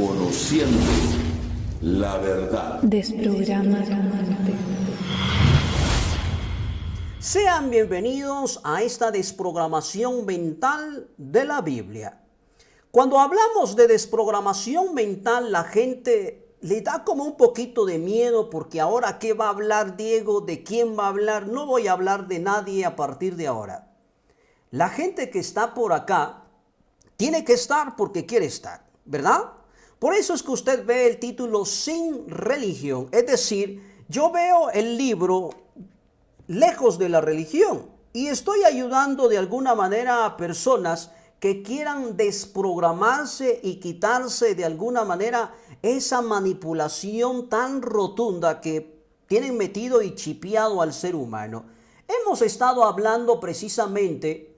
Conociendo la verdad. Desprograma tu mente. Sean bienvenidos a esta desprogramación mental de la Biblia. Cuando hablamos de desprogramación mental, la gente le da como un poquito de miedo porque ahora ¿qué va a hablar Diego? ¿De quién va a hablar? No voy a hablar de nadie a partir de ahora. La gente que está por acá tiene que estar porque quiere estar, ¿verdad? Por eso es que usted ve el título Sin Religión. Es decir, yo veo el libro Lejos de la Religión y estoy ayudando de alguna manera a personas que quieran desprogramarse y quitarse de alguna manera esa manipulación tan rotunda que tienen metido y chipeado al ser humano. Hemos estado hablando precisamente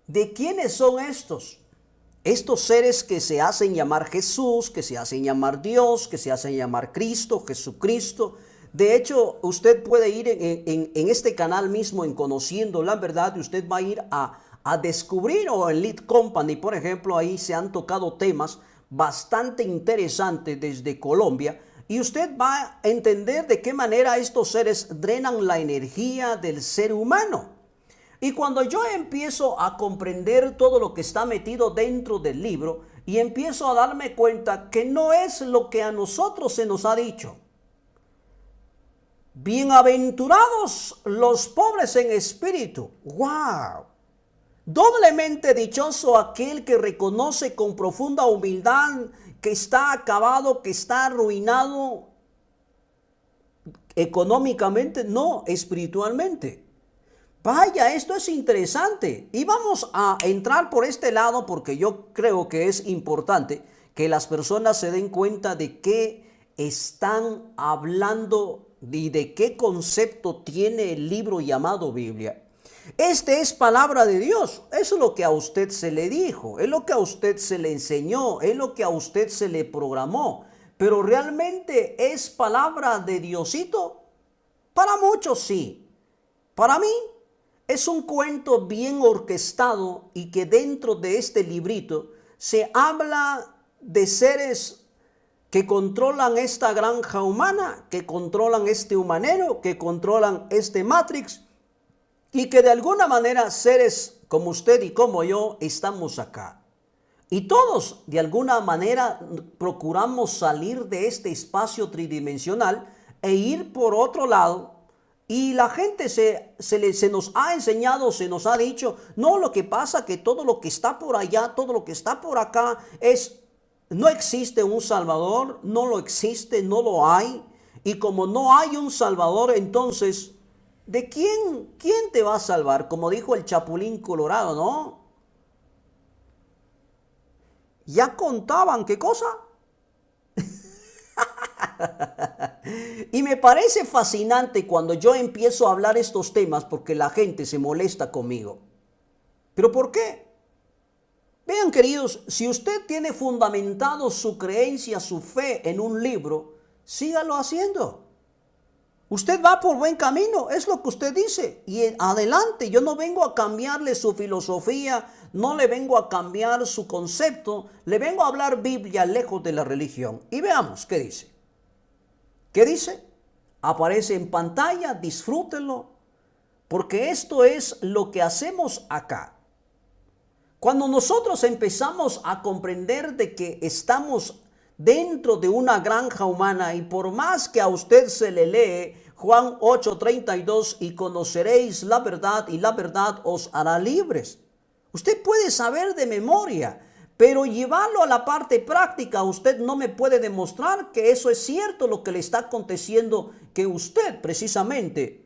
de quiénes son estos seres que se hacen llamar Jesús, que se hacen llamar Dios, que se hacen llamar Cristo, Jesucristo. De hecho, usted puede ir en este canal mismo, en Conociendo la Verdad, y usted va a ir a descubrir, o en Lead Company, por ejemplo, ahí se han tocado temas bastante interesantes desde Colombia, y usted va a entender de qué manera estos seres drenan la energía del ser humano. Y cuando yo empiezo a comprender todo lo que está metido dentro del libro, y empiezo a darme cuenta que no es lo que a nosotros se nos ha dicho. Bienaventurados los pobres en espíritu. ¡Wow! Doblemente dichoso aquel que reconoce con profunda humildad que está acabado, que está arruinado económicamente, no espiritualmente. Vaya, esto es interesante. Y vamos a entrar por este lado porque yo creo que es importante que las personas se den cuenta de qué están hablando y de qué concepto tiene el libro llamado Biblia. Este es palabra de Dios. Eso es lo que a usted se le dijo, es lo que a usted se le enseñó, es lo que a usted se le programó. Pero realmente es palabra de Diosito. Para muchos sí. Para mí es un cuento bien orquestado y que dentro de este librito se habla de seres que controlan esta granja humana, que controlan este humanero, que controlan este Matrix y que de alguna manera seres como usted y como yo estamos acá. Y todos de alguna manera procuramos salir de este espacio tridimensional e ir por otro lado. Y la gente se nos ha enseñado, se nos ha dicho, no, lo que pasa que todo lo que está por allá, todo lo que está por acá no existe un Salvador, no lo existe, no lo hay. Y como no hay un Salvador, entonces, ¿de quién te va a salvar? Como dijo el Chapulín Colorado, ¿no? Ya contaban, ¿qué cosa? Y me parece fascinante cuando yo empiezo a hablar estos temas porque la gente se molesta conmigo. ¿Pero por qué? Vean, queridos, si usted tiene fundamentado su creencia, su fe en un libro, sígalo haciendo. Usted va por buen camino, es lo que usted dice. Y adelante, yo no vengo a cambiarle su filosofía, no le vengo a cambiar su concepto, le vengo a hablar Biblia lejos de la religión. Y veamos qué dice. ¿Qué dice? Aparece en pantalla, disfrútenlo, porque esto es lo que hacemos acá. Cuando nosotros empezamos a comprender de que estamos dentro de una granja humana y por más que a usted se le lee Juan 8:32 y conoceréis la verdad y la verdad os hará libres. Usted puede saber de memoria, pero llevarlo a la parte práctica, usted no me puede demostrar que eso es cierto lo que le está aconteciendo, que usted precisamente,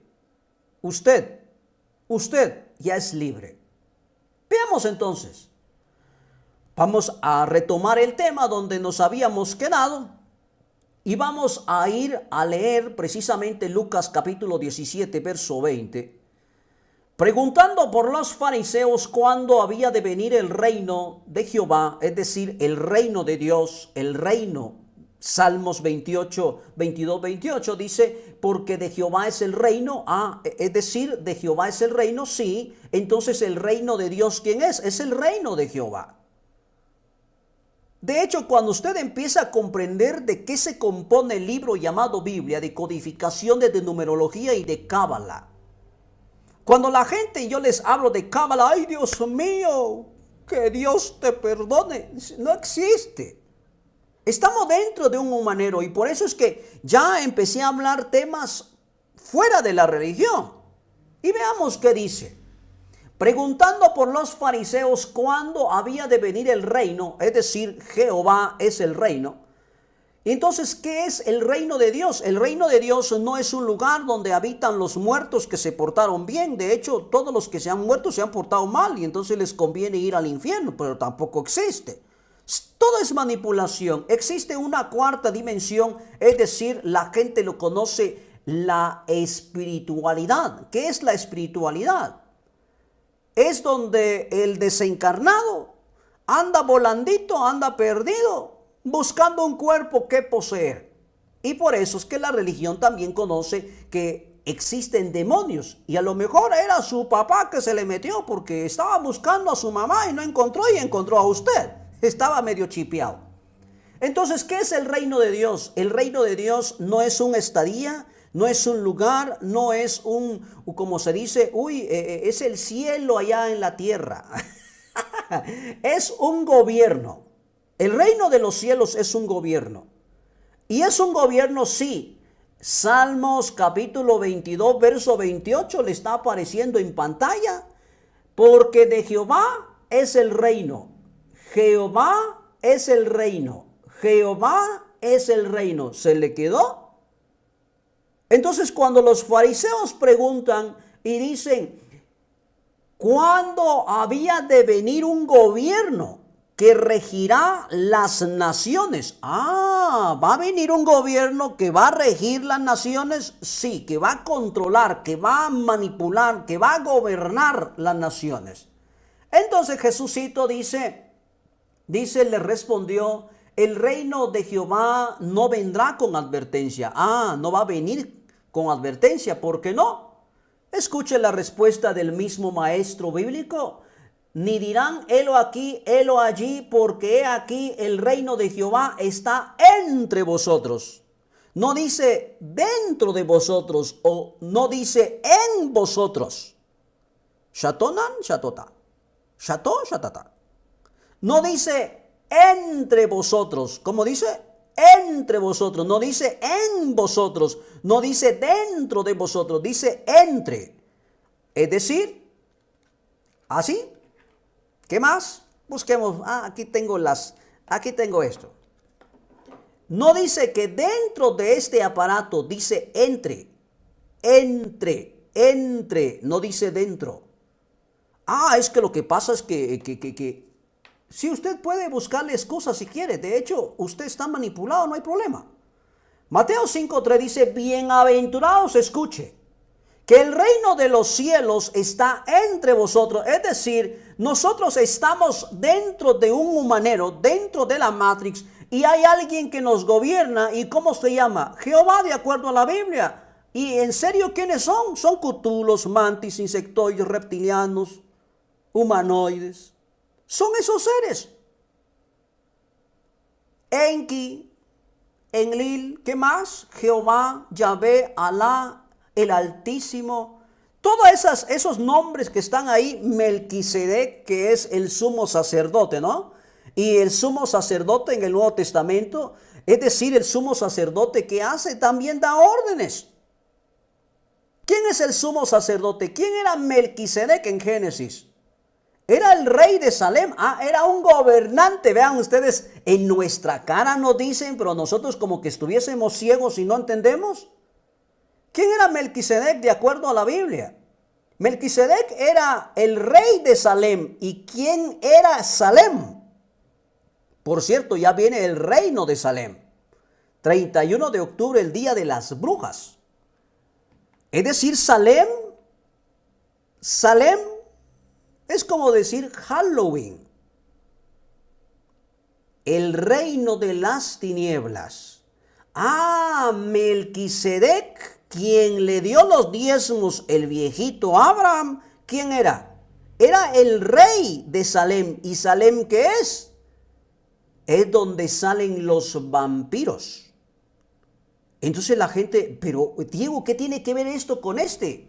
usted ya es libre. Veamos entonces. Vamos a retomar el tema donde nos habíamos quedado y vamos a ir a leer precisamente Lucas capítulo 17, verso 20. Preguntando por los fariseos cuándo había de venir el reino de Jehová, es decir, el reino de Dios, el reino. Salmos 28, 22, 28 dice, porque de Jehová es el reino, es decir, de Jehová es el reino, sí, entonces el reino de Dios, ¿quién es? Es el reino de Jehová. De hecho, cuando usted empieza a comprender de qué se compone el libro llamado Biblia, de codificaciones de numerología y de cábala, cuando la gente, yo les hablo de cábala, ¡ay, Dios mío! Que Dios te perdone. No existe. Estamos dentro de un humanero y por eso es que ya empecé a hablar temas fuera de la religión. Y veamos qué dice. Preguntando por los fariseos cuándo había de venir el reino, es decir, Jehová es el reino. Entonces, ¿qué es el reino de Dios? El reino de Dios no es un lugar donde habitan los muertos que se portaron bien. De hecho, todos los que se han muerto se han portado mal y entonces les conviene ir al infierno, pero tampoco existe. Todo es manipulación. Existe una cuarta dimensión, es decir, la gente lo conoce, la espiritualidad. ¿Qué es la espiritualidad? Es donde el desencarnado anda volandito, anda perdido, buscando un cuerpo que poseer. Y por eso es que la religión también conoce que existen demonios. Y a lo mejor era su papá que se le metió porque estaba buscando a su mamá y no encontró y encontró a usted. Estaba medio chipeado. Entonces, ¿qué es el reino de Dios? El reino de Dios no es un estadía, no es un lugar, no es un, como se dice, es el cielo allá en la tierra. Es un gobierno. El reino de los cielos es un gobierno. Y es un gobierno, sí. Salmos capítulo 22, verso 28 le está apareciendo en pantalla. Porque de Jehová es el reino. Jehová es el reino. Jehová es el reino. ¿Se le quedó? Entonces, cuando los fariseos preguntan y dicen, ¿cuándo había de venir un gobierno que regirá las naciones? ¿Va a venir un gobierno que va a regir las naciones? Sí, que va a controlar, que va a manipular, que va a gobernar las naciones. Entonces Jesucito dice, le respondió, el reino de Jehová no vendrá con advertencia. No va a venir con advertencia, ¿por qué no? Escuche la respuesta del mismo maestro bíblico. Ni dirán, helo aquí, helo allí, porque he aquí el reino de Jehová está entre vosotros. No dice dentro de vosotros o no dice en vosotros. Shatonan, shatota. Shato, shatata. No dice entre vosotros. ¿Cómo dice? Entre vosotros. No dice en vosotros. No dice dentro de vosotros. Dice entre. Es decir, así. ¿Qué más? Busquemos. Aquí tengo esto. No dice que dentro de este aparato, dice entre. No dice dentro. Es que lo que pasa es que si usted puede buscarle excusas si quiere. De hecho, usted está manipulado, no hay problema. Mateo 5:3 dice, bienaventurados, escuche, que el reino de los cielos está entre vosotros. Es decir, nosotros estamos dentro de un humanero, dentro de la Matrix, y hay alguien que nos gobierna. ¿Y cómo se llama? Jehová, de acuerdo a la Biblia. ¿Y en serio quiénes son? Son cutulos, mantis, insectoides, reptilianos, humanoides. Son esos seres. Enki, Enlil, ¿qué más? Jehová, Yahvé, Alá, el Altísimo. Todos esos nombres que están ahí, Melquisedec, que es el sumo sacerdote, ¿no? Y el sumo sacerdote en el Nuevo Testamento, es decir, el sumo sacerdote que hace, también da órdenes. ¿Quién es el sumo sacerdote? ¿Quién era Melquisedec en Génesis? Era el rey de Salem. Era un gobernante. Vean ustedes, en nuestra cara nos dicen, pero nosotros como que estuviésemos ciegos y no entendemos. ¿Quién era Melquisedec de acuerdo a la Biblia? Melquisedec era el rey de Salem. ¿Y quién era Salem? Por cierto, ya viene el reino de Salem. 31 de octubre, el día de las brujas. Es decir, Salem es como decir Halloween. El reino de las tinieblas. Melquisedec, quien le dio los diezmos, el viejito Abraham, ¿quién era? Era el rey de Salem. ¿Y Salem qué es? es donde salen los vampiros. Entonces la gente, pero Diego, ¿qué tiene que ver esto con este?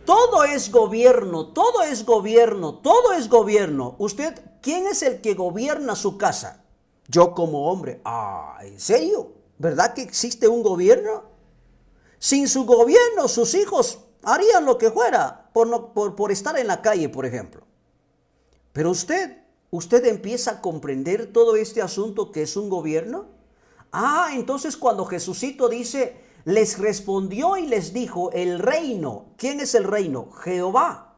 Todo es gobierno, todo es gobierno, todo es gobierno. Usted, ¿quién es el que gobierna su casa? Yo como hombre. Ah, ¿en serio? ¿Verdad que existe un gobierno? Sin su gobierno, sus hijos harían lo que fuera por estar en la calle, por ejemplo. Pero usted empieza a comprender todo este asunto que es un gobierno. Ah, entonces cuando Jesucito dice, les respondió y les dijo, el reino, ¿quién es el reino? Jehová.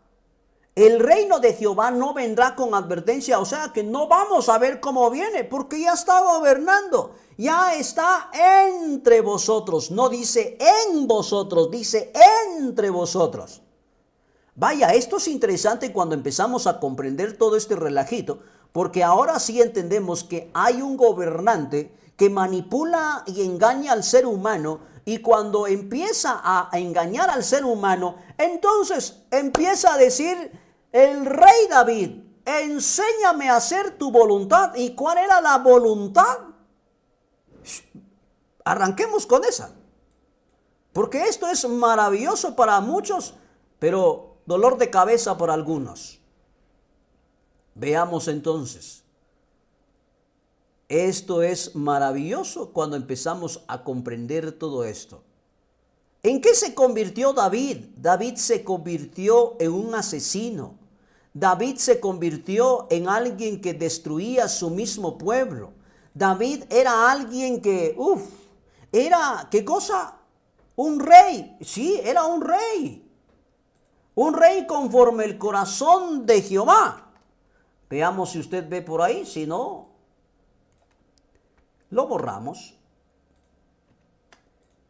El reino de Jehová no vendrá con advertencia, o sea que no vamos a ver cómo viene, porque ya está gobernando, ya está entre vosotros. No dice en vosotros, dice entre vosotros. Vaya, esto es interesante cuando empezamos a comprender todo este relajito, porque ahora sí entendemos que hay un gobernante que manipula y engaña al ser humano, y cuando empieza a engañar al ser humano, entonces empieza a decir, el rey David, enséñame a hacer tu voluntad. ¿Y cuál era la voluntad? Arranquemos con esa, porque esto es maravilloso para muchos, pero dolor de cabeza para algunos. Veamos entonces. Esto es maravilloso cuando empezamos a comprender todo esto. ¿En qué se convirtió David? David se convirtió en un asesino. David se convirtió en alguien que destruía su mismo pueblo. David era alguien que, era, ¿qué cosa? Un rey. Sí, era un rey. Un rey conforme el corazón de Jehová. Veamos si usted ve por ahí, si no, lo borramos.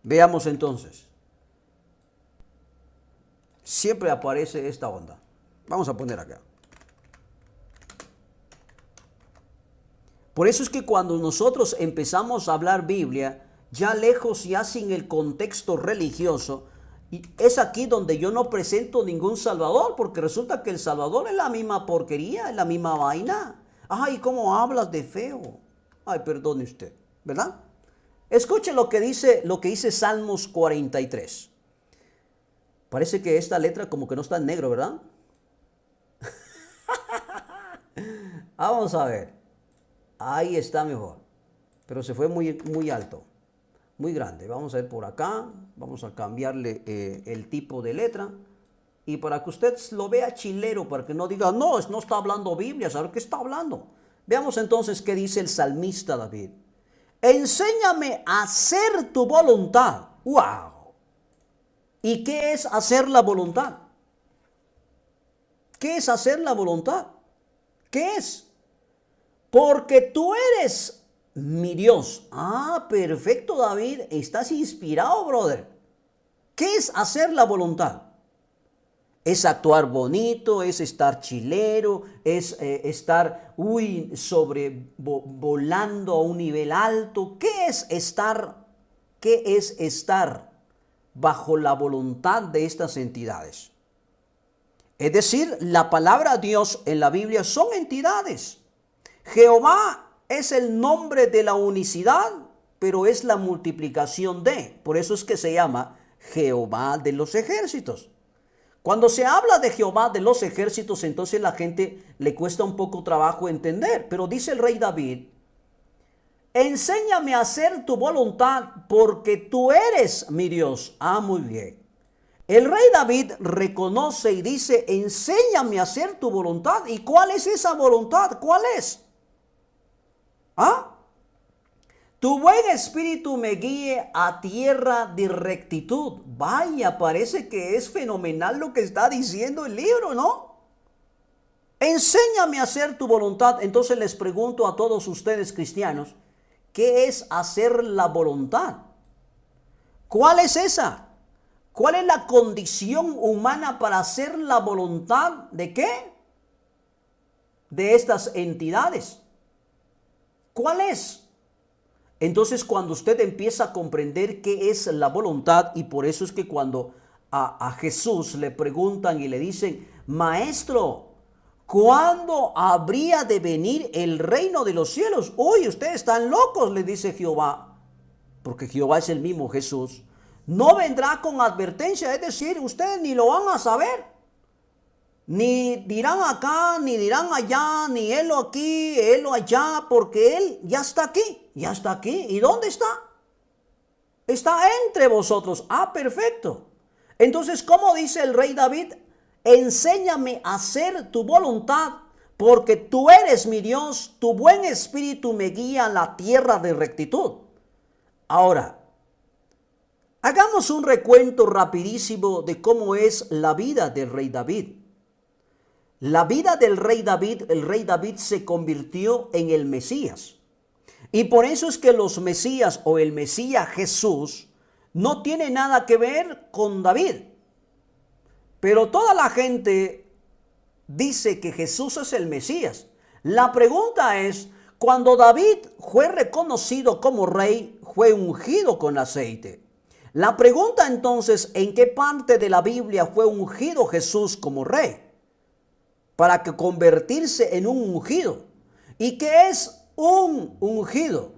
Veamos entonces. Siempre aparece esta onda. Vamos a poner acá. Por eso es que cuando nosotros empezamos a hablar Biblia, ya lejos, ya sin el contexto religioso, y es aquí donde yo no presento ningún salvador, porque resulta que el salvador es la misma porquería, es la misma vaina. Ay, ¿cómo hablas de feo? Ay, perdone usted, ¿verdad? Escuche lo que dice Salmos 43. Parece que esta letra como que no está en negro, ¿verdad? Vamos a ver. Ahí está mejor. Pero se fue muy alto, muy grande. Vamos a ver por acá. Vamos a cambiarle el tipo de letra. Y para que usted lo vea chilero, para que no diga, no está hablando Biblia, ¿sabe qué está hablando? Veamos entonces qué dice el salmista David. Enséñame a hacer tu voluntad. ¡Wow! ¿Y qué es hacer la voluntad? ¿Qué es hacer la voluntad? ¿Qué es? Porque tú eres mi Dios. Ah, perfecto, David. Estás inspirado, brother. ¿Qué es hacer la voluntad? Es actuar bonito, es estar chilero, es estar volando a un nivel alto. ¿Qué es estar? ¿Qué es estar bajo la voluntad de estas entidades? Es decir, la palabra Dios en la Biblia son entidades. Jehová es el nombre de la unicidad, pero es la multiplicación de. Por eso es que se llama Jehová de los ejércitos. Cuando se habla de Jehová de los ejércitos, entonces la gente le cuesta un poco trabajo entender. Pero dice el rey David, enséñame a hacer tu voluntad porque tú eres mi Dios. Ah, muy bien. El rey David reconoce y dice, enséñame a hacer tu voluntad. ¿Y cuál es esa voluntad? ¿Cuál es? ¿Ah? Tu buen espíritu me guíe a tierra de rectitud. Vaya, parece que es fenomenal lo que está diciendo el libro, ¿no? Enséñame a hacer tu voluntad. Entonces les pregunto a todos ustedes cristianos, ¿qué es hacer la voluntad? ¿Cuál es esa? ¿Cuál es la condición humana para hacer la voluntad de qué? De estas entidades. ¿Cuál es? Entonces cuando usted empieza a comprender qué es la voluntad, y por eso es que cuando a Jesús le preguntan y le dicen, maestro, ¿cuándo habría de venir el reino de los cielos? Uy, ustedes están locos, le dice Jehová, porque Jehová es el mismo Jesús. No vendrá con advertencia, es decir, ustedes ni lo van a saber. Ni dirán acá, ni dirán allá, ni helo aquí, helo allá, porque Él ya está aquí, ya está aquí. ¿Y dónde está? Está entre vosotros. Ah, perfecto. Entonces, ¿cómo dice el rey David? Enséñame a hacer tu voluntad, porque tú eres mi Dios, tu buen espíritu me guía a la tierra de rectitud. Ahora, hagamos un recuento rapidísimo de cómo es la vida del rey David. La vida del rey David, el rey David se convirtió en el Mesías. Y por eso es que los Mesías o el Mesías Jesús no tiene nada que ver con David. Pero toda la gente dice que Jesús es el Mesías. La pregunta es, cuando David fue reconocido como rey, fue ungido con aceite. La pregunta entonces, ¿en qué parte de la Biblia fue ungido Jesús como rey? Para que convertirse en un ungido. ¿Y qué es un ungido?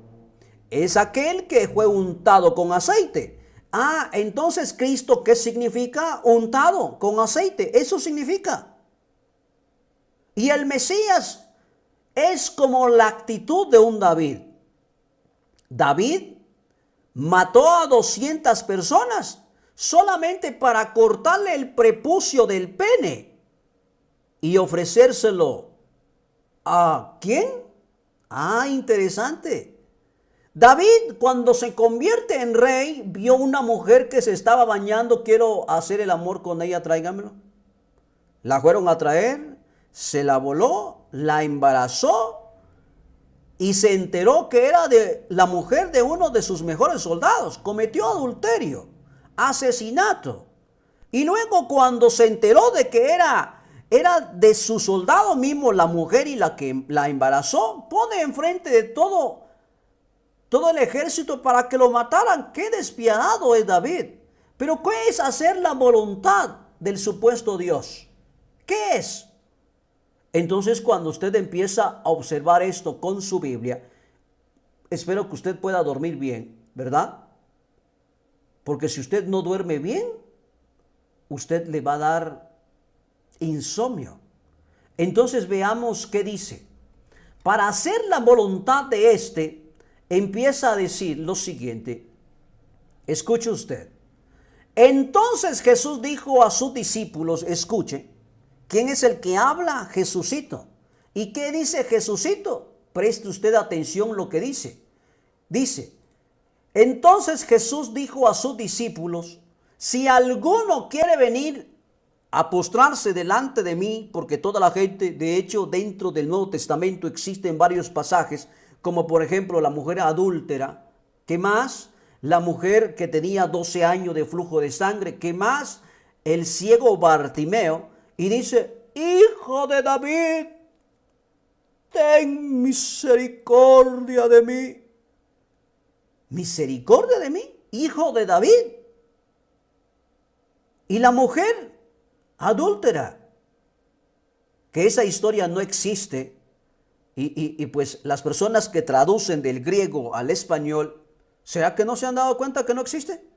Es aquel que fue untado con aceite. Ah, entonces Cristo, ¿qué significa? Untado con aceite. Eso significa. Y el Mesías es como la actitud de un David. David mató a 200 personas solamente para cortarle el prepucio del pene y ofrecérselo ¿a quién? Ah, interesante. David, cuando se convierte en rey, vio una mujer que se estaba bañando. Quiero hacer el amor con ella, tráigamelo. La fueron a traer, se la voló, la embarazó y se enteró que era de la mujer de uno de sus mejores soldados. Cometió adulterio, asesinato. Y luego cuando se enteró de que era de su soldado mismo la mujer y la que la embarazó, pone enfrente de todo el ejército para que lo mataran. ¡Qué despiadado es David! Pero ¿qué es hacer la voluntad del supuesto Dios? ¿Qué es? Entonces, cuando usted empieza a observar esto con su Biblia, espero que usted pueda dormir bien, ¿verdad? Porque si usted no duerme bien, usted le va a dar insomnio. Entonces veamos qué dice. Para hacer la voluntad de éste, empieza a decir lo siguiente. Escuche usted. Entonces Jesús dijo a sus discípulos, escuche, ¿quién es el que habla? Jesucito. ¿Y qué dice Jesucito? Preste usted atención lo que dice. Dice, entonces Jesús dijo a sus discípulos, si alguno quiere venir a postrarse delante de mí, porque toda la gente, de hecho, dentro del Nuevo Testamento existen varios pasajes, como por ejemplo la mujer adúltera, ¿qué más? La mujer que tenía 12 años de flujo de sangre, ¿qué más? El ciego Bartimeo, y dice, Hijo de David, ten misericordia de mí. ¿Misericordia de mí? Hijo de David. Y la mujer adúltera, que esa historia no existe, y pues las personas que traducen del griego al español, ¿será que no se han dado cuenta que no existe?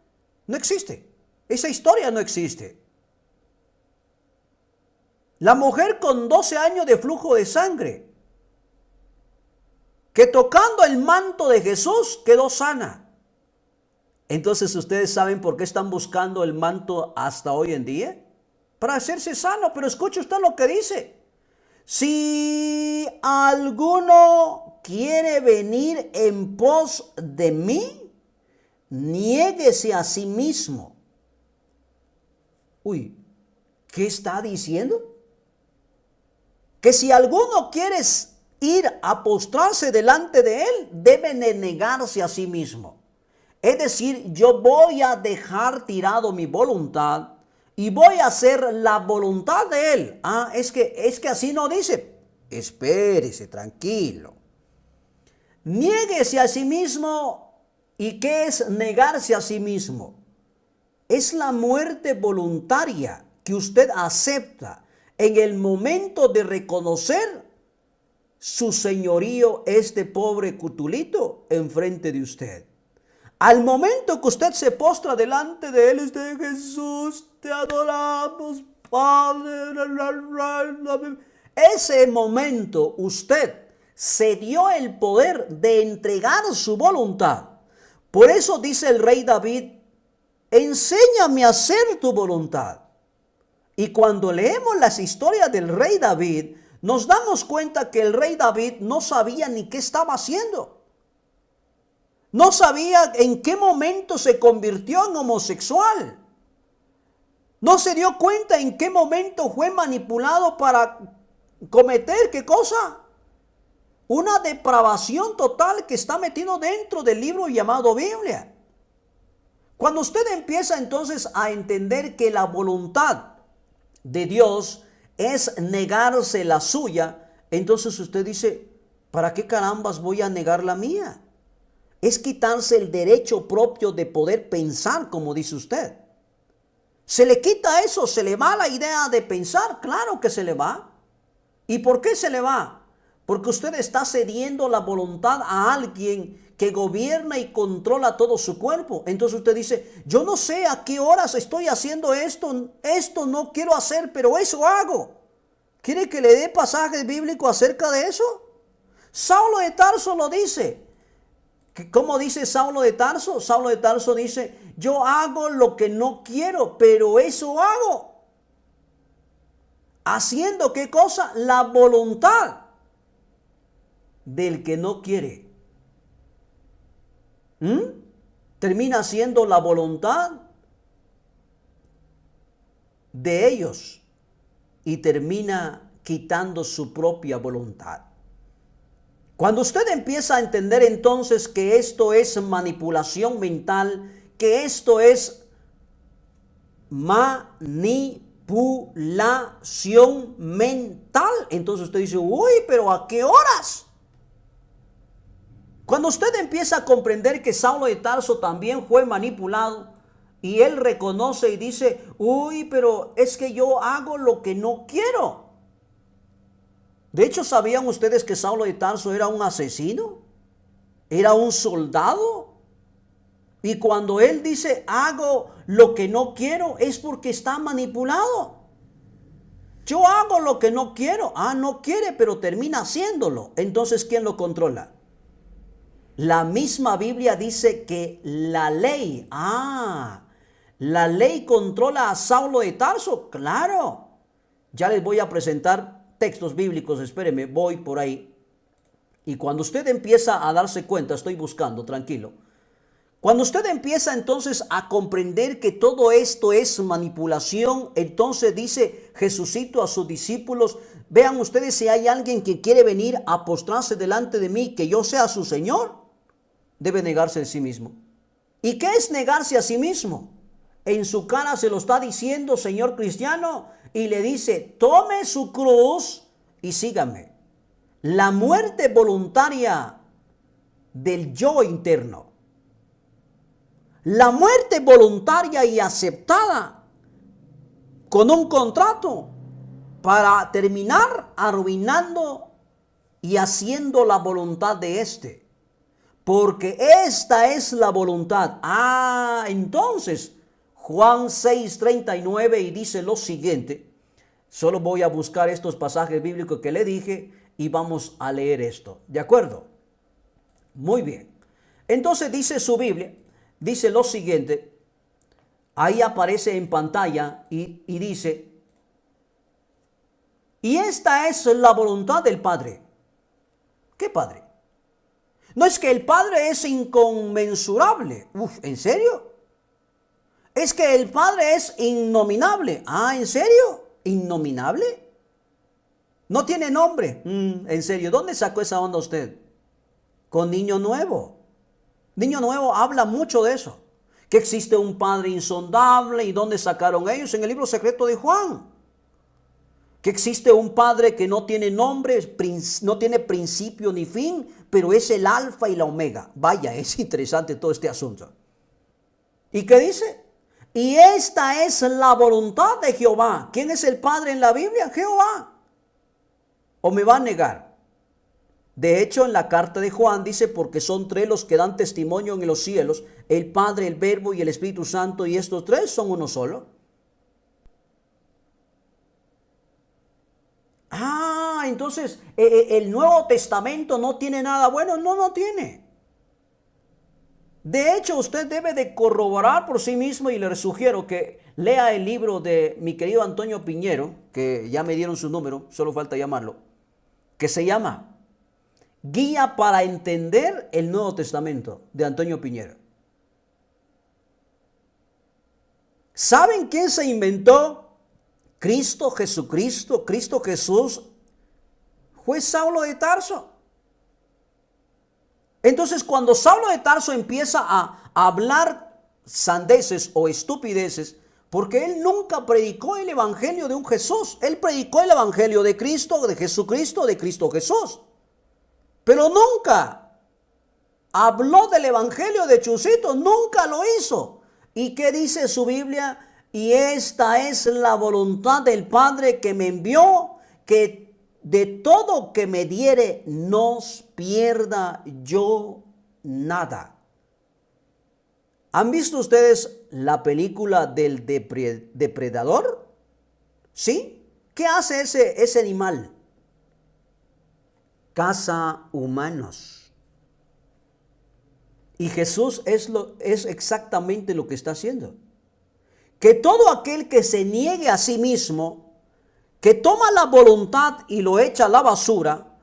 No existe, esa historia no existe. La mujer con 12 años de flujo de sangre, que tocando el manto de Jesús quedó sana. Entonces, ¿ustedes saben por qué están buscando el manto hasta hoy en día? Para hacerse sano. Pero escuche usted lo que dice. Si alguno quiere venir en pos de mí, niéguese a sí mismo. Uy, ¿qué está diciendo? Que si alguno quiere ir a postrarse delante de él, debe negarse a sí mismo. Es decir, yo voy a dejar tirado mi voluntad y voy a hacer la voluntad de él. Ah, es que así no dice. Espérese, tranquilo. Niéguese a sí mismo. ¿Y qué es negarse a sí mismo? Es la muerte voluntaria que usted acepta. en el momento de reconocer su señorío, este pobre cutulito enfrente de usted. Al momento que usted se postra delante de él, usted, Jesús, te adoramos, Padre. Ese momento usted se dio el poder de entregar su voluntad. Por eso dice el rey David, enséñame a hacer tu voluntad. Y cuando leemos las historias del rey David, nos damos cuenta que el rey David no sabía ni qué estaba haciendo. No sabía en qué momento se convirtió en homosexual. No se dio cuenta en qué momento fue manipulado para cometer, ¿qué cosa? Una depravación total que está metido dentro del libro llamado Biblia. Cuando usted empieza entonces a entender que la voluntad de Dios es negarse la suya, entonces usted dice, ¿para qué carambas voy a negar la mía? Es quitarse el derecho propio de poder pensar, como dice usted. ¿Se le quita eso? ¿Se le va la idea de pensar? Claro que se le va. ¿Y por qué se le va? Porque usted está cediendo la voluntad a alguien que gobierna y controla todo su cuerpo. Entonces usted dice, yo no sé a qué horas estoy haciendo esto no quiero hacer, pero eso hago. ¿Quiere que le dé pasajes bíblicos acerca de eso? Saulo de Tarso lo dice. ¿Cómo dice Saulo de Tarso? Saulo de Tarso dice, yo hago lo que no quiero, pero eso hago. ¿Haciendo qué cosa? La voluntad del que no quiere. Termina siendo la voluntad de ellos y termina quitando su propia voluntad. Cuando usted empieza a entender entonces que esto es manipulación mental, que esto es manipulación mental, entonces usted dice, uy, pero ¿a qué horas? Cuando usted empieza a comprender que Saulo de Tarso también fue manipulado y él reconoce y dice, uy, pero es que yo hago lo que no quiero. De hecho, ¿sabían ustedes que Saulo de Tarso era un asesino? Era un soldado. Y cuando él dice, hago lo que no quiero, es porque está manipulado. Yo hago lo que no quiero. No quiere, pero termina haciéndolo. Entonces, ¿quién lo controla? La misma Biblia dice que la ley, la ley controla a Saulo de Tarso. Claro. Ya les voy a presentar textos bíblicos, espéreme, voy por ahí. Y cuando usted empieza a darse cuenta, estoy buscando, tranquilo. Cuando usted empieza entonces a comprender que todo esto es manipulación, entonces dice Jesucito a sus discípulos, vean ustedes si hay alguien que quiere venir a postrarse delante de mí, que yo sea su Señor, debe negarse a sí mismo. ¿Y qué es negarse a sí mismo? En su cara se lo está diciendo, señor cristiano, y le dice, tome su cruz y sígame. La muerte voluntaria del yo interno. La muerte voluntaria y aceptada con un contrato para terminar arruinando y haciendo la voluntad de éste. Porque esta es la voluntad. Entonces Juan 6:39 y dice lo siguiente. Solo voy a buscar estos pasajes bíblicos que le dije y vamos a leer esto. ¿De acuerdo? Muy bien. Entonces dice su Biblia, dice lo siguiente. Ahí aparece en pantalla y dice, y esta es la voluntad del Padre. ¿Qué Padre? No es que el Padre es inconmensurable. ¿En serio? Es que el Padre es innominable. ¿En serio? ¿Innominable? No tiene nombre. En serio, ¿dónde sacó esa onda usted? Con Niño Nuevo. Niño Nuevo habla mucho de eso. Que existe un Padre insondable. ¿Y dónde sacaron ellos? En el libro secreto de Juan. Que existe un Padre que no tiene nombre, no tiene principio ni fin, pero es el alfa y la omega. Vaya, es interesante todo este asunto. ¿Y qué dice? Y esta es la voluntad de Jehová. ¿Quién es el Padre en la Biblia? Jehová. ¿O me va a negar? De hecho, en la carta de Juan dice, porque son tres los que dan testimonio en los cielos, el Padre, el Verbo y el Espíritu Santo, y estos tres son uno solo. Entonces, ¿el Nuevo Testamento no tiene nada bueno? No, no tiene. De hecho, usted debe de corroborar por sí mismo, y le sugiero que lea el libro de mi querido Antonio Piñero, que ya me dieron su número, solo falta llamarlo, que se llama Guía para entender el Nuevo Testamento, de Antonio Piñero. ¿Saben quién se inventó Cristo Jesucristo? Cristo Jesús fue Saulo de Tarso. Entonces, cuando Saulo de Tarso empieza a hablar sandeces o estupideces, porque él nunca predicó el evangelio de un Jesús, él predicó el evangelio de Cristo, de Jesucristo, de Cristo Jesús, pero nunca habló del evangelio de Chusito, nunca lo hizo. ¿Y qué dice su Biblia? Y esta es la voluntad del Padre que me envió, que de todo que me diere no pierda yo nada. ¿Han visto ustedes la película del depredador? ¿Sí? ¿Qué hace ese animal? Caza humanos. Y Jesús es exactamente lo que está haciendo. Que todo aquel que se niegue a sí mismo, que toma la voluntad y lo echa a la basura,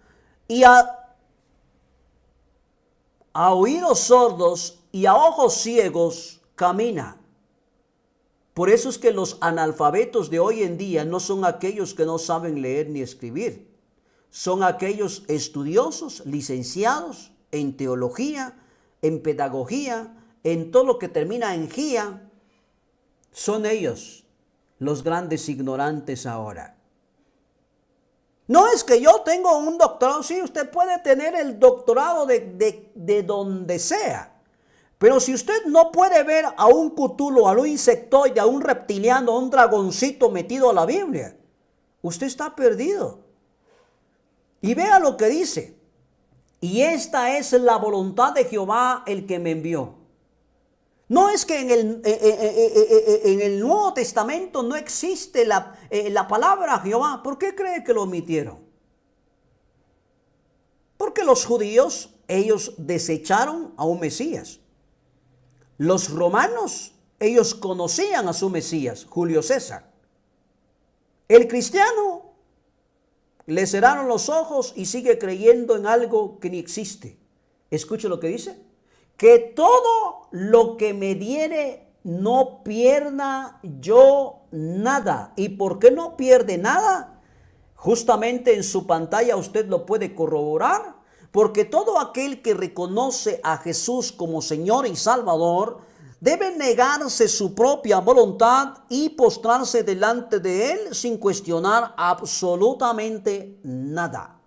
y a oídos sordos y a ojos ciegos camina. Por eso es que los analfabetos de hoy en día no son aquellos que no saben leer ni escribir. Son aquellos estudiosos, licenciados en teología, en pedagogía, en todo lo que termina en gía. Son ellos los grandes ignorantes ahora. No es que yo tengo un doctorado, sí, usted puede tener el doctorado de donde sea. Pero si usted no puede ver a un cutulo, a un insectoide, a un reptiliano, a un dragoncito metido a la Biblia, usted está perdido. Y vea lo que dice. Y esta es la voluntad de Jehová, el que me envió. No es que en el Nuevo Testamento no existe la palabra Jehová. ¿Por qué cree que lo omitieron? Porque los judíos, ellos desecharon a un Mesías. Los romanos, ellos conocían a su Mesías, Julio César. El cristiano le cerraron los ojos y sigue creyendo en algo que ni existe. Escuche lo que dice. Que todo lo que me diere no pierda yo nada. ¿Y por qué no pierde nada? Justamente en su pantalla usted lo puede corroborar. Porque todo aquel que reconoce a Jesús como Señor y Salvador debe negarse su propia voluntad y postrarse delante de Él sin cuestionar absolutamente nada.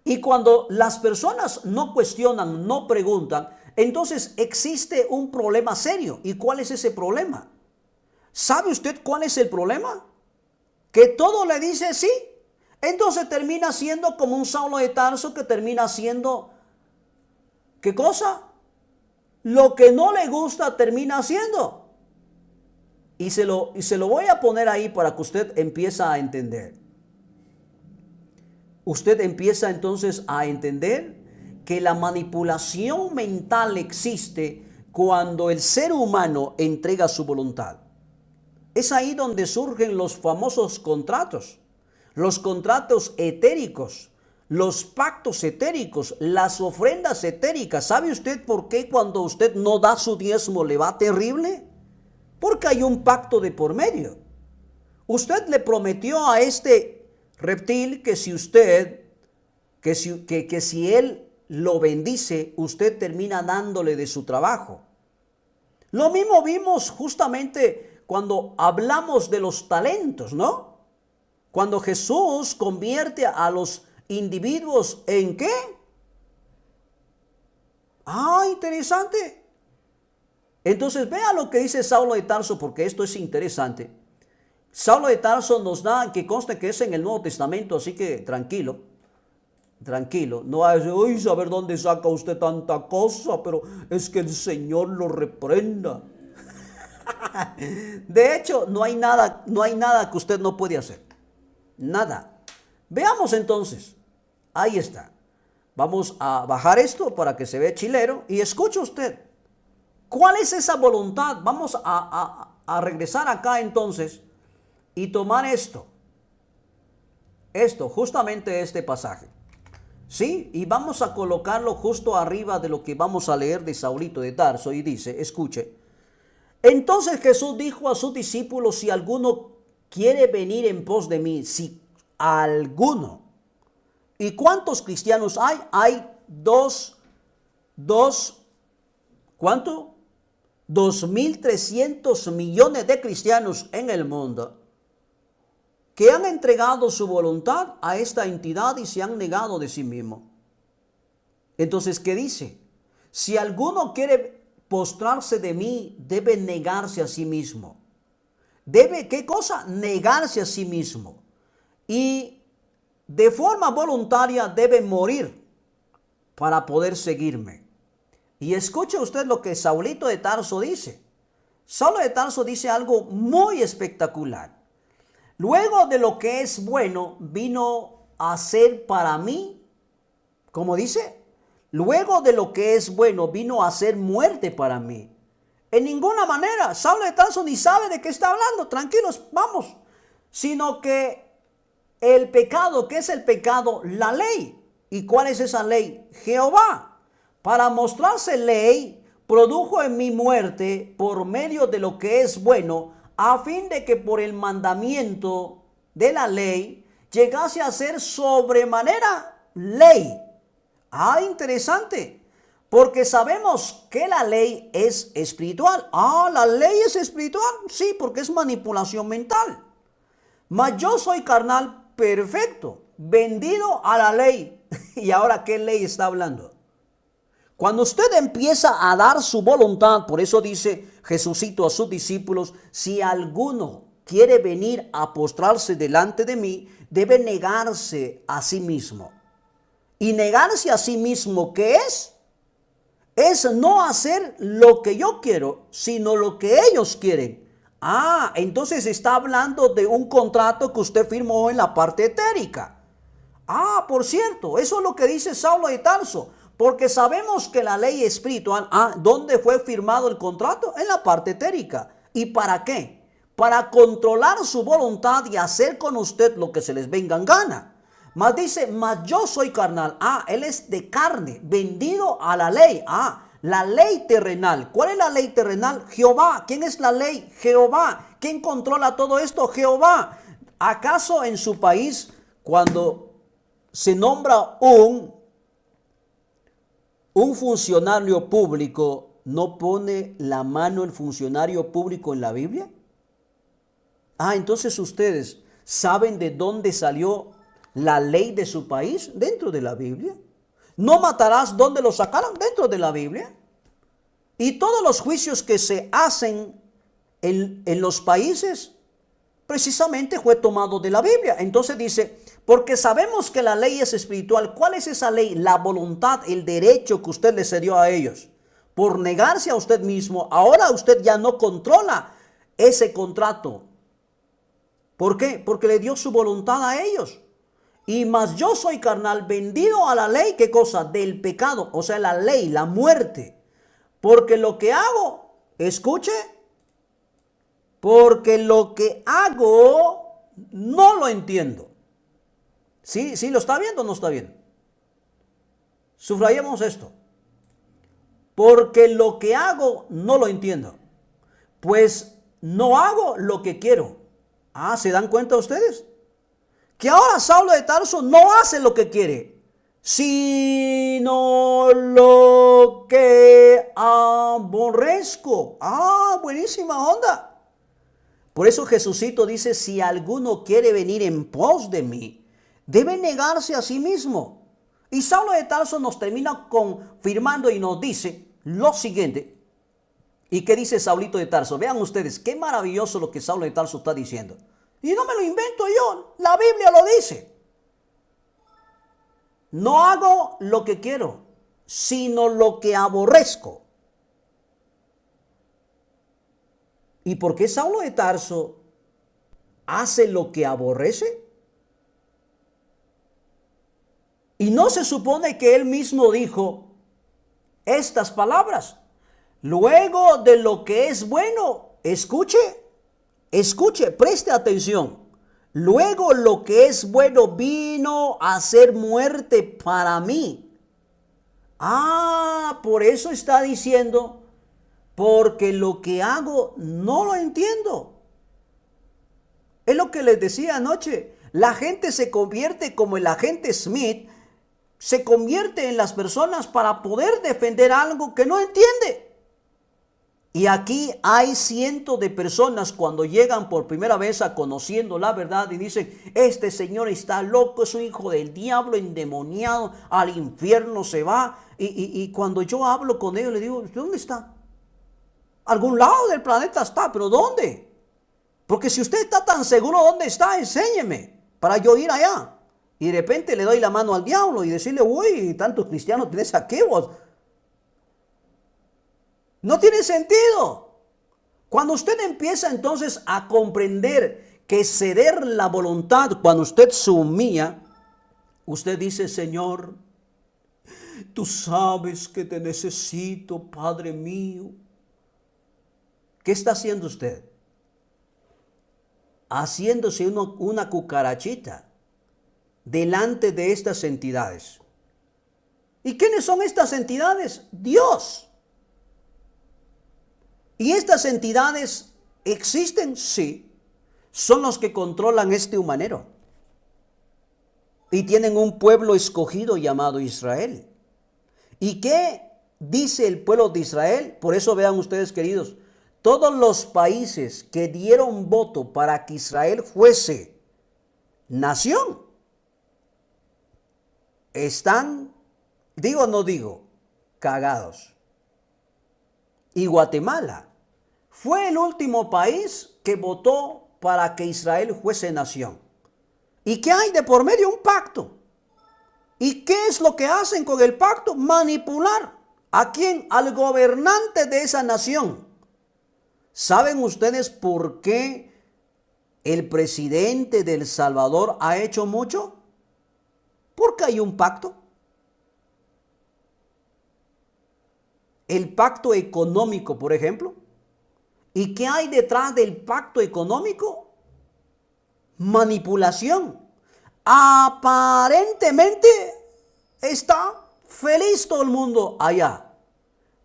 Y cuando las personas no cuestionan, no preguntan, entonces existe un problema serio. ¿Y cuál es ese problema? ¿Sabe usted cuál es el problema? Que todo le dice sí. Entonces termina siendo como un Saulo de Tarso que termina haciendo, ¿qué cosa? Lo que no le gusta termina haciendo. Y se lo voy a poner ahí para que usted empiece a entender. Usted empieza entonces a entender que la manipulación mental existe cuando el ser humano entrega su voluntad. Es ahí donde surgen los famosos contratos. Los contratos etéricos, los pactos etéricos, las ofrendas etéricas. ¿Sabe usted por qué cuando usted no da su diezmo le va terrible? Porque hay un pacto de por medio. Usted le prometió a este reptil que si usted, que si él lo bendice, usted termina dándole de su trabajo. Lo mismo vimos justamente cuando hablamos de los talentos, ¿no? Cuando Jesús convierte a los individuos ¿en qué? Interesante. Entonces vea lo que dice Saulo de Tarso, porque esto es interesante. Saulo de Tarso nos da, que conste que es en el Nuevo Testamento, así que tranquilo, tranquilo. No hay, uy, saber dónde saca usted tanta cosa, pero es que el Señor lo reprenda. De hecho, no hay nada que usted no puede hacer. Nada. Veamos entonces. Ahí está. Vamos a bajar esto para que se vea chilero. Y escuche usted. ¿Cuál es esa voluntad? Vamos a regresar acá entonces y tomar esto. Esto, justamente este pasaje. ¿Sí? Y vamos a colocarlo justo arriba de lo que vamos a leer de Saulito de Tarso. Y dice, escuche. Entonces Jesús dijo a sus discípulos, si alguno quiere venir en pos de mí, si alguno. ¿Y cuántos cristianos hay? Hay ¿cuánto? 2.300 millones de cristianos en el mundo que han entregado su voluntad a esta entidad y se han negado de sí mismo. Entonces, ¿qué dice? Si alguno quiere postrarse de mí, debe negarse a sí mismo. Debe, ¿qué cosa? Negarse a sí mismo. Y de forma voluntaria debe morir para poder seguirme. Y escuche usted lo que Saulito de Tarso dice. Saulo de Tarso dice algo muy espectacular. Luego de lo que es bueno, vino a ser para mí, ¿cómo dice? Luego de lo que es bueno, vino a ser muerte para mí. En ninguna manera, Saulo de Tarso ni sabe de qué está hablando. Tranquilos, vamos. Sino que el pecado, ¿qué es el pecado? La ley. ¿Y cuál es esa ley? Jehová. Para mostrarse ley, produjo en mi muerte por medio de lo que es bueno, a fin de que por el mandamiento de la ley llegase a ser sobremanera ley. Ah, interesante, porque sabemos que la ley es espiritual. Ah, la ley es espiritual, sí, porque es manipulación mental. Mas yo soy carnal perfecto, vendido a la ley. ¿Y ahora qué ley está hablando? Cuando usted empieza a dar su voluntad, por eso dice Jesucito a sus discípulos, si alguno quiere venir a postrarse delante de mí, debe negarse a sí mismo. Y negarse a sí mismo, ¿qué es? Es no hacer lo que yo quiero, sino lo que ellos quieren. Ah, entonces está hablando de un contrato que usted firmó en la parte etérica. Ah, por cierto, eso es lo que dice Saulo de Tarso. Porque sabemos que la ley espiritual, ¿dónde fue firmado el contrato? En la parte etérica. ¿Y para qué? Para controlar su voluntad y hacer con usted lo que se les venga en gana. Mas dice, mas yo soy carnal. Él es de carne, vendido a la ley. La ley terrenal. ¿Cuál es la ley terrenal? Jehová. ¿Quién es la ley? Jehová. ¿Quién controla todo esto? Jehová. ¿Acaso en su país, cuando se nombra un funcionario público, no pone la mano el funcionario público en la Biblia? Entonces ustedes saben de dónde salió la ley de su país, dentro de la Biblia. No matarás, ¿dónde lo sacaron? Dentro de la Biblia. Y todos los juicios que se hacen en los países, precisamente fue tomado de la Biblia. Entonces dice, porque sabemos que la ley es espiritual. ¿Cuál es esa ley? La voluntad, el derecho que usted le cedió a ellos. Por negarse a usted mismo, ahora usted ya no controla ese contrato. ¿Por qué? Porque le dio su voluntad a ellos. Y más yo soy carnal, vendido a la ley, ¿qué cosa? Del pecado, o sea, la ley, la muerte. Porque lo que hago, escuche, porque lo que hago no lo entiendo. ¿Sí? ¿Sí lo está viendo o no está viendo? Subrayemos esto. Porque lo que hago no lo entiendo. Pues no hago lo que quiero. ¿Se dan cuenta ustedes? Que ahora Saulo de Tarso no hace lo que quiere, sino lo que aborrezco. Buenísima onda. Por eso Jesucito dice, si alguno quiere venir en pos de mí, debe negarse a sí mismo. Y Saulo de Tarso nos termina confirmando y nos dice lo siguiente. ¿Y qué dice Saulito de Tarso? Vean ustedes, qué maravilloso lo que Saulo de Tarso está diciendo. Y no me lo invento yo, la Biblia lo dice. No hago lo que quiero, sino lo que aborrezco. ¿Y por qué Saulo de Tarso hace lo que aborrece? Y no se supone que él mismo dijo estas palabras. Luego de lo que es bueno, escuche, preste atención. Luego lo que es bueno vino a ser muerte para mí. Por eso está diciendo, porque lo que hago no lo entiendo. Es lo que les decía anoche. La gente se convierte como el agente Smith, se convierte en las personas para poder defender algo que no entiende. Y aquí hay cientos de personas cuando llegan por primera vez a conociendo la verdad y dicen, este señor está loco, es un hijo del diablo, endemoniado, al infierno se va. Y cuando yo hablo con ellos, les digo, ¿dónde está? Algún lado del planeta está, pero ¿dónde? Porque si usted está tan seguro dónde está, enséñeme para yo ir allá. Y de repente le doy la mano al diablo y decirle, uy, tantos cristianos tienes aquí vos. No tiene sentido. Cuando usted empieza entonces a comprender que ceder la voluntad, cuando usted se humilla, usted dice, Señor, tú sabes que te necesito, Padre mío. ¿Qué está haciendo usted? Haciéndose una cucarachita delante de estas entidades. ¿Y quiénes son estas entidades? Dios. ¿Y estas entidades existen? Sí. Son los que controlan este humanero. Y tienen un pueblo escogido llamado Israel. ¿Y qué dice el pueblo de Israel? Por eso vean ustedes, queridos, todos los países que dieron voto para que Israel fuese nación, están, digo o no digo, cagados. Y Guatemala fue el último país que votó para que Israel fuese nación. ¿Y qué hay de por medio? Un pacto. ¿Y qué es lo que hacen con el pacto? Manipular. ¿A quién? Al gobernante de esa nación. ¿Saben ustedes por qué el presidente de El Salvador ha hecho mucho? Porque hay un pacto. El pacto económico, por ejemplo. ¿Y qué hay detrás del pacto económico? Manipulación. Aparentemente está feliz todo el mundo allá.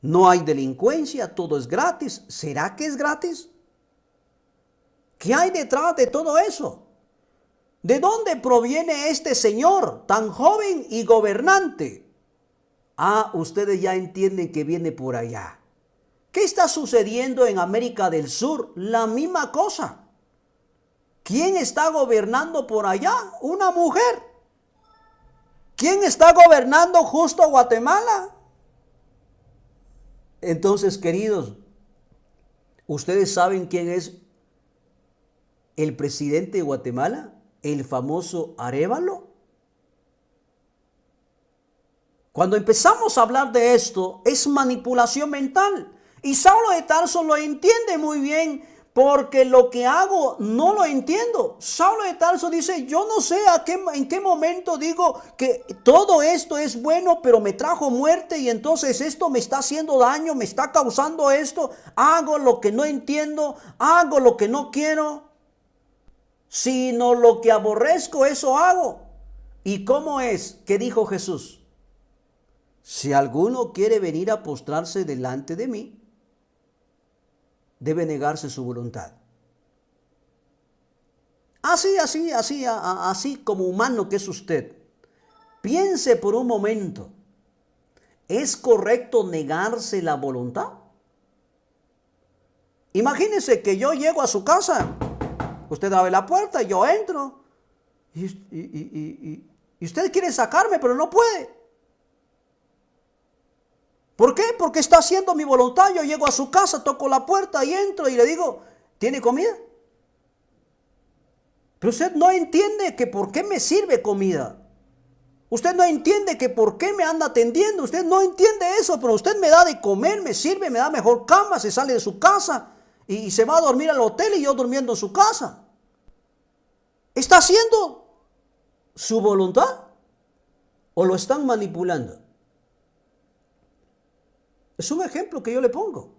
No hay delincuencia, todo es gratis. ¿Será que es gratis? ¿Qué hay detrás de todo eso? ¿De dónde proviene este señor tan joven y gobernante? Ustedes ya entienden que viene por allá. ¿Qué está sucediendo en América del Sur? La misma cosa. ¿Quién está gobernando por allá? Una mujer. ¿Quién está gobernando justo Guatemala? Entonces, queridos, ¿ustedes saben quién es el presidente de Guatemala? El famoso Arévalo. Cuando empezamos a hablar de esto, es manipulación mental. Y Saulo de Tarso lo entiende muy bien, porque lo que hago no lo entiendo. Saulo de Tarso dice, yo no sé en qué momento digo que todo esto es bueno, pero me trajo muerte y entonces esto me está haciendo daño, me está causando esto. Hago lo que no entiendo, hago lo que no quiero, sino lo que aborrezco, eso hago. ¿Y cómo es? ¿Qué dijo Jesús? Si alguno quiere venir a postrarse delante de mí, debe negarse su voluntad. Así como humano que es usted, piense por un momento, ¿es correcto negarse la voluntad? Imagínese que yo llego a su casa, usted abre la puerta, yo entro, y usted quiere sacarme, pero no puede. ¿Por qué? Porque está haciendo mi voluntad. Yo llego a su casa, toco la puerta y entro y le digo, ¿tiene comida? Pero usted no entiende que por qué me sirve comida. Usted no entiende que por qué me anda atendiendo. Usted no entiende eso, pero usted me da de comer, me sirve, me da mejor cama, se sale de su casa y se va a dormir al hotel y yo durmiendo en su casa. ¿Está haciendo su voluntad o lo están manipulando? Es un ejemplo que yo le pongo.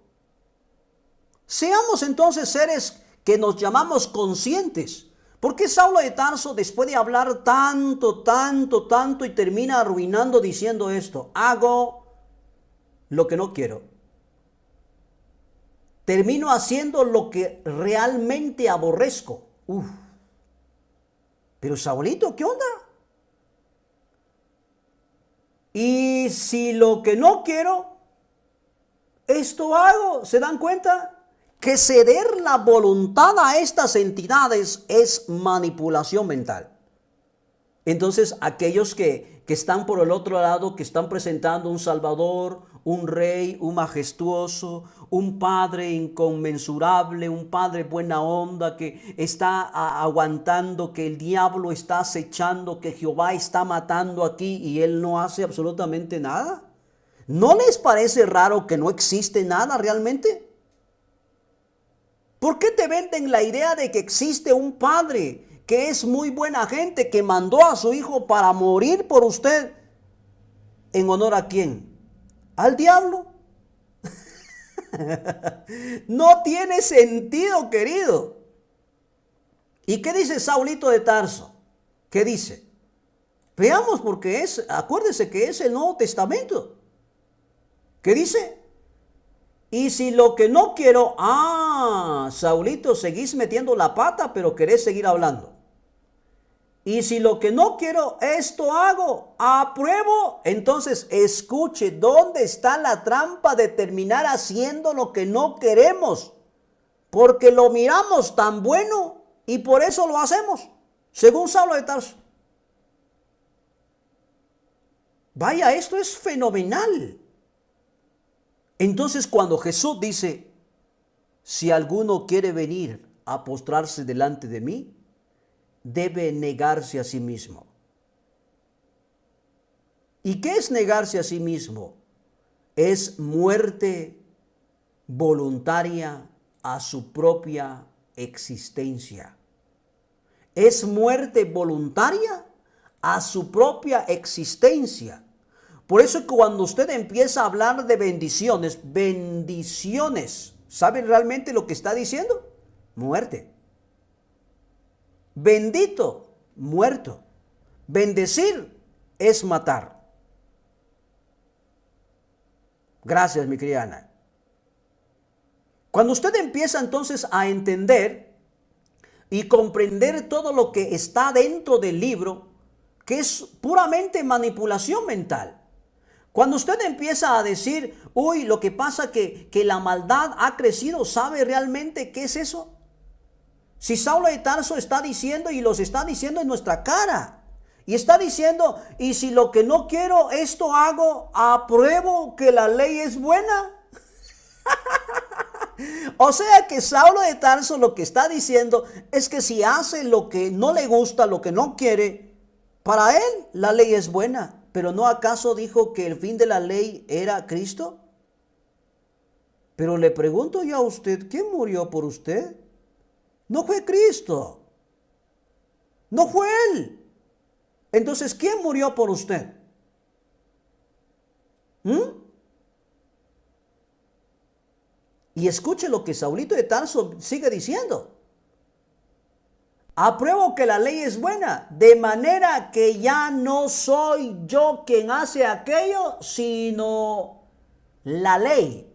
Seamos entonces seres que nos llamamos conscientes. ¿Por qué Saulo de Tarso, después de hablar tanto y termina arruinando diciendo esto? Hago lo que no quiero. Termino haciendo lo que realmente aborrezco. Pero Saulito, ¿qué onda? Y si lo que no quiero, esto hago. ¿Se dan cuenta? Que ceder la voluntad a estas entidades es manipulación mental. Entonces, aquellos que están por el otro lado, que están presentando un Salvador, un Rey, un majestuoso, un Padre inconmensurable, un Padre buena onda, que está aguantando, que el diablo está acechando, que Jehová está matando aquí y él no hace absolutamente nada. ¿No les parece raro que no existe nada realmente? ¿Por qué te venden la idea de que existe un Padre que es muy buena gente, que mandó a su Hijo para morir por usted? ¿En honor a quién? ¿Al diablo? No tiene sentido, querido. ¿Y qué dice Saulito de Tarso? ¿Qué dice? Veamos, porque acuérdese que es el Nuevo Testamento. ¿Qué dice? Y si lo que no quiero, Saulito, seguís metiendo la pata, pero querés seguir hablando. Y si lo que no quiero, esto hago, apruebo. Entonces, escuche, ¿dónde está la trampa de terminar haciendo lo que no queremos? Porque lo miramos tan bueno y por eso lo hacemos, según Saulo de Tarso. Vaya, esto es fenomenal. Entonces, cuando Jesús dice, si alguno quiere venir a postrarse delante de mí, debe negarse a sí mismo. ¿Y qué es negarse a sí mismo? Es muerte voluntaria a su propia existencia. Es muerte voluntaria a su propia existencia. Por eso cuando usted empieza a hablar de bendiciones, ¿sabe realmente lo que está diciendo? Muerte. Bendito, muerto. Bendecir es matar. Gracias, mi querida Ana. Cuando usted empieza entonces a entender y comprender todo lo que está dentro del libro, que es puramente manipulación mental. Cuando usted empieza a decir, lo que pasa que la maldad ha crecido, ¿sabe realmente qué es eso? Si Saulo de Tarso está diciendo y los está diciendo en nuestra cara, y está diciendo, y si lo que no quiero, esto hago, apruebo que la ley es buena. O sea que Saulo de Tarso lo que está diciendo es que si hace lo que no le gusta, lo que no quiere, para él la ley es buena. ¿Pero no acaso dijo que el fin de la ley era Cristo? Pero le pregunto yo a usted, ¿quién murió por usted? No fue Cristo. No fue Él. Entonces, ¿quién murió por usted? Y escuche lo que Saulito de Tarso sigue diciendo. Apruebo que la ley es buena, de manera que ya no soy yo quien hace aquello, sino la ley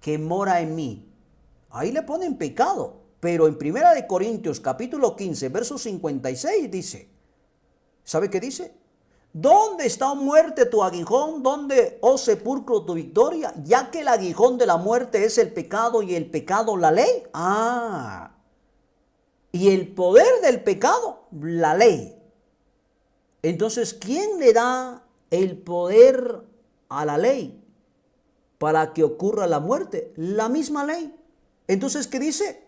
que mora en mí. Ahí le ponen pecado. Pero en 1 Corintios capítulo 15, verso 56 dice, ¿sabe qué dice? ¿Dónde está, oh muerte, tu aguijón? ¿Dónde, oh sepulcro, tu victoria? Ya que el aguijón de la muerte es el pecado y el pecado la ley. Y el poder del pecado, la ley. Entonces, ¿quién le da el poder a la ley? para que ocurra la muerte. La misma ley. Entonces, ¿qué dice?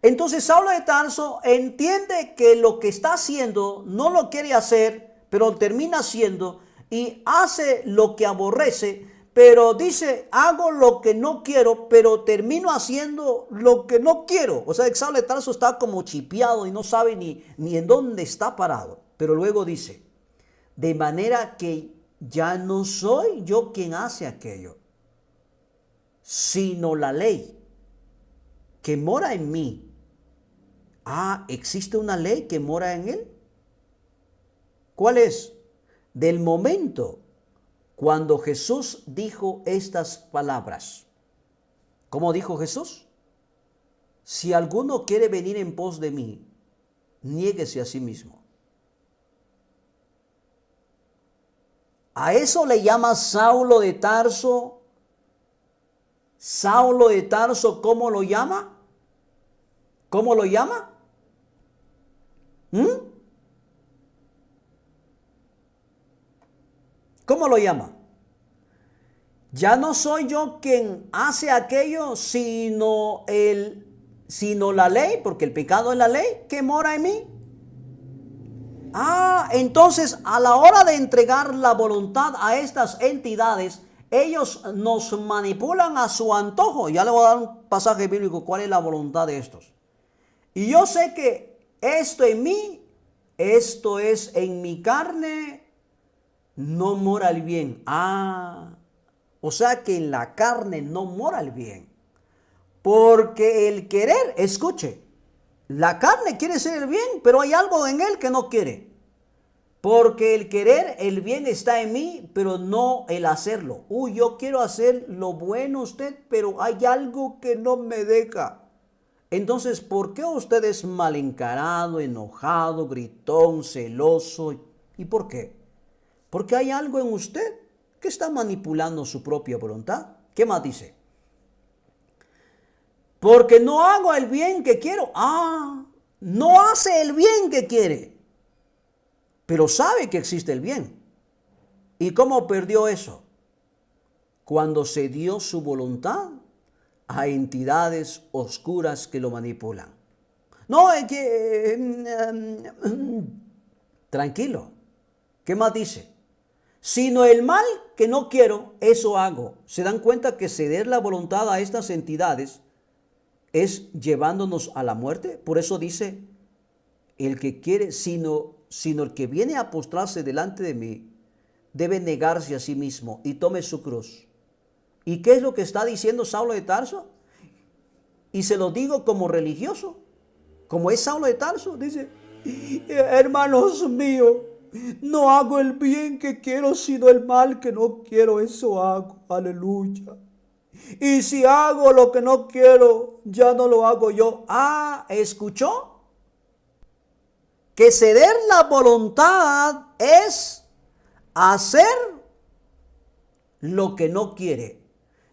Entonces Saulo de Tarso entiende que lo que está haciendo no lo quiere hacer, pero termina haciendo y hace lo que aborrece, pero dice, hago lo que no quiero, pero termino haciendo lo que no quiero. O sea, Saulo de Tarso está como chipeado y no sabe ni en dónde está parado. Pero luego dice, de manera que ya no soy yo quien hace aquello, sino la ley que mora en mí. Ah, ¿existe una ley que mora en él? ¿Cuál es? Del momento cuando Jesús dijo estas palabras. ¿Cómo dijo Jesús? Si alguno quiere venir en pos de mí, niéguese a sí mismo. A eso le llama Saulo de Tarso. Saulo de Tarso, ¿cómo lo llama? ¿Cómo lo llama? ¿Cómo lo llama? Ya no soy yo quien hace aquello, sino la ley, porque el pecado es la ley que mora en mí. Ah, entonces a la hora de entregar la voluntad a estas entidades, ellos nos manipulan a su antojo. Ya le voy a dar un pasaje bíblico, ¿cuál es la voluntad de estos? Y yo sé que esto en mí, esto es en mi carne, no mora el bien. Ah, o sea que en la carne no mora el bien. Porque el querer, escuche, la carne quiere hacer el bien, pero hay algo en él que no quiere. Porque el querer, el bien está en mí, pero no el hacerlo. Yo quiero hacer lo bueno usted, pero hay algo que no me deja. Entonces, ¿por qué usted es mal encarado, enojado, gritón, celoso? ¿Y por qué? Porque hay algo en usted que está manipulando su propia voluntad. ¿Qué más dice? Porque no hago el bien que quiero. Ah, no hace el bien que quiere, pero sabe que existe el bien. ¿Y cómo perdió eso? Cuando se dio su voluntad a entidades oscuras que lo manipulan. No, es que... tranquilo. ¿Qué más dice? Sino el mal que no quiero, eso hago. ¿Se dan cuenta que ceder la voluntad a estas entidades es llevándonos a la muerte? Por eso dice, el que quiere, sino el que viene a postrarse delante de mí, debe negarse a sí mismo y tome su cruz. ¿Y qué es lo que está diciendo Saulo de Tarso? Y se lo digo como religioso, como es Saulo de Tarso, dice, hermanos míos, no hago el bien que quiero, sino el mal que no quiero, eso hago, aleluya. Y si hago lo que no quiero, ya no lo hago yo. Ah, ¿escuchó? Que ceder la voluntad es hacer lo que no quiere.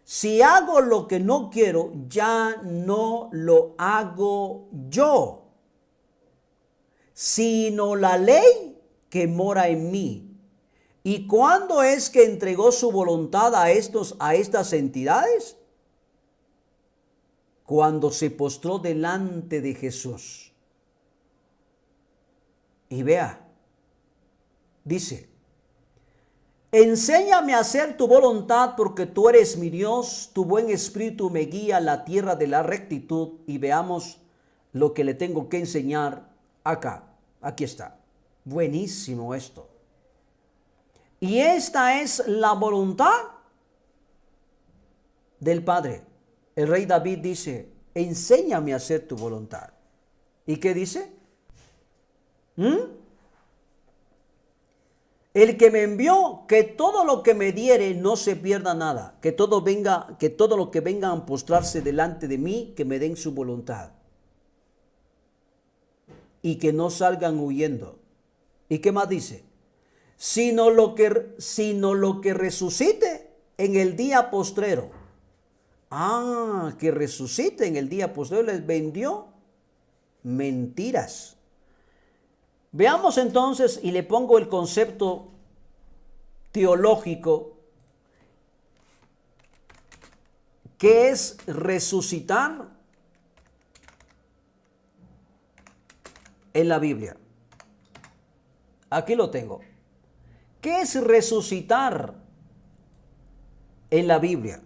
Si hago lo que no quiero, ya no lo hago yo, sino la ley que mora en mí. ¿Y cuándo es que entregó su voluntad a estas entidades? Cuando se postró delante de Jesús. Y vea, dice, enséñame a hacer tu voluntad porque tú eres mi Dios, tu buen espíritu me guía a la tierra de la rectitud. Y veamos lo que le tengo que enseñar acá. Aquí está. Buenísimo esto. Y esta es la voluntad del Padre. El rey David dice, enséñame a hacer tu voluntad. ¿Y qué dice? El que me envió, que todo lo que me diere no se pierda nada, que todo lo que vengan a postrarse delante de mí, que me den su voluntad. Y que no salgan huyendo. ¿Y qué más dice? Sino lo que resucite en el día postrero. Ah, que resucite en el día postrero. Les vendió mentiras. Veamos entonces, y le pongo el concepto teológico ¿Qué es resucitar en la Biblia? Aquí lo tengo. ¿Qué es resucitar en la Biblia?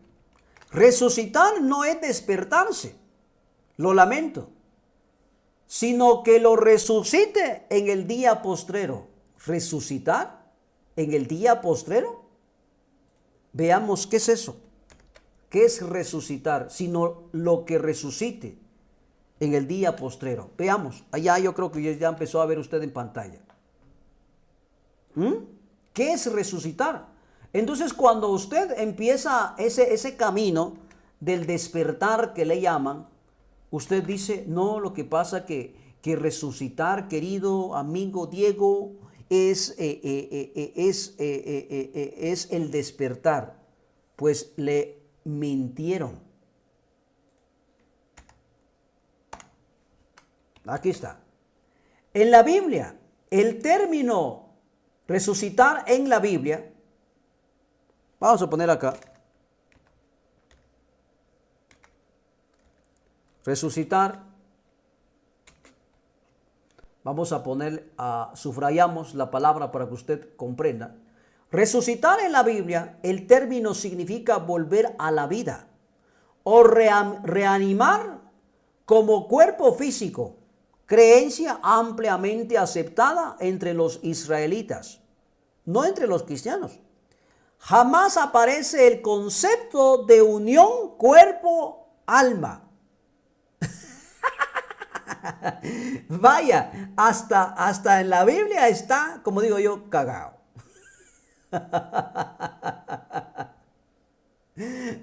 Resucitar no es despertarse, lo lamento, sino que lo resucite en el día postrero. ¿Resucitar en el día postrero? Veamos qué es eso. ¿Qué es resucitar? Sino lo que resucite en el día postrero. Veamos, allá yo creo que ya empezó a ver usted en pantalla. ¿Qué es resucitar? Entonces, cuando usted empieza ese camino del despertar que le llaman, usted dice, no, lo que pasa que resucitar, querido amigo Diego, es el despertar. Pues le mintieron. Aquí está. En la Biblia, el término resucitar en la Biblia, vamos a poner acá, resucitar, vamos a poner, subrayamos la palabra para que usted comprenda. Resucitar en la Biblia, el término significa volver a la vida o reanimar como cuerpo físico, creencia ampliamente aceptada entre los israelitas, no entre los cristianos. Jamás aparece el concepto de unión cuerpo-alma. Vaya, hasta en la Biblia está, como digo yo, cagado.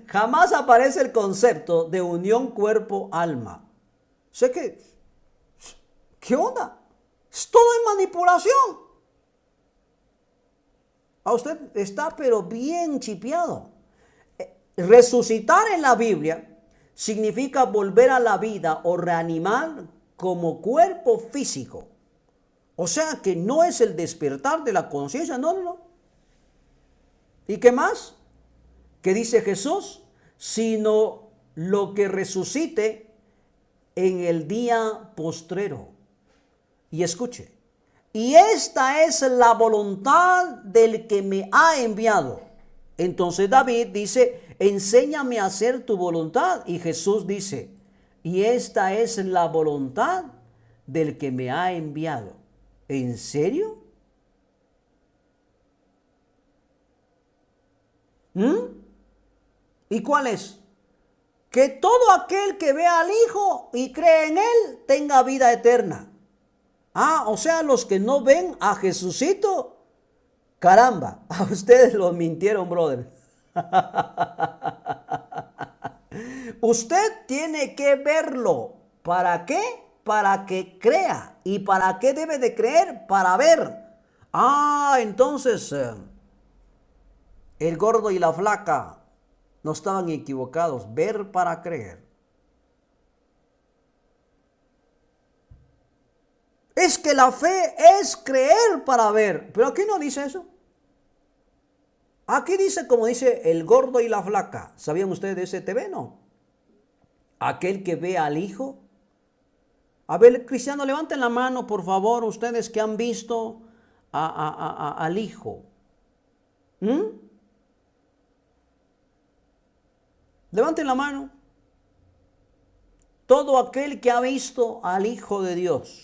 Jamás aparece el concepto de unión cuerpo-alma. Sé que, ¿qué onda? Es todo en manipulación. A usted está pero bien chipeado. Resucitar en la Biblia significa volver a la vida o reanimar como cuerpo físico. O sea que no es el despertar de la conciencia, no. ¿Y qué más? ¿Qué dice Jesús? Sino lo que resucite en el día postrero. Y escuche, y esta es la voluntad del que me ha enviado. Entonces David dice, enséñame a hacer tu voluntad. Y Jesús dice, y esta es la voluntad del que me ha enviado. ¿En serio? ¿Y cuál es? Que todo aquel que vea al Hijo y cree en Él tenga vida eterna. O sea, los que no ven a Jesucito, caramba, a ustedes los mintieron, brother. Usted tiene que verlo. ¿Para qué? Para que crea. ¿Y para qué debe de creer? Para ver. Entonces, el gordo y la flaca no estaban equivocados. Ver para creer. Es que la fe es creer para ver. Pero aquí no dice eso. Aquí dice, como dice el gordo y la flaca. ¿Sabían ustedes de ese TV? No. Aquel que ve al Hijo. A ver, cristiano, levanten la mano, por favor, ustedes que han visto al Hijo. Levanten la mano. Todo aquel que ha visto al Hijo de Dios.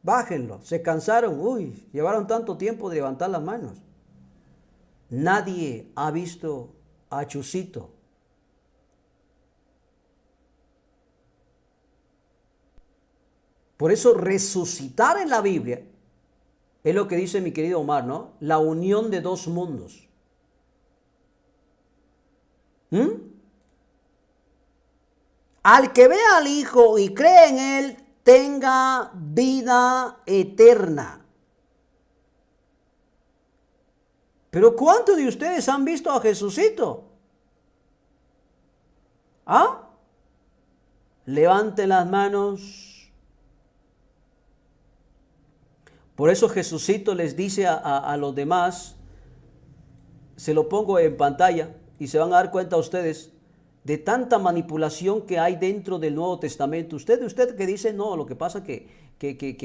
Bájenlo, se cansaron, llevaron tanto tiempo de levantar las manos. Nadie ha visto a Chusito. Por eso resucitar en la Biblia es lo que dice mi querido Omar, ¿no? La unión de dos mundos. Al que vea al Hijo y cree en Él, tenga vida eterna. Pero ¿cuántos de ustedes han visto a Jesucito? Levanten las manos. Por eso Jesucito les dice a los demás, se lo pongo en pantalla, y se van a dar cuenta ustedes de tanta manipulación que hay dentro del Nuevo Testamento. Usted que dice, no, lo que pasa que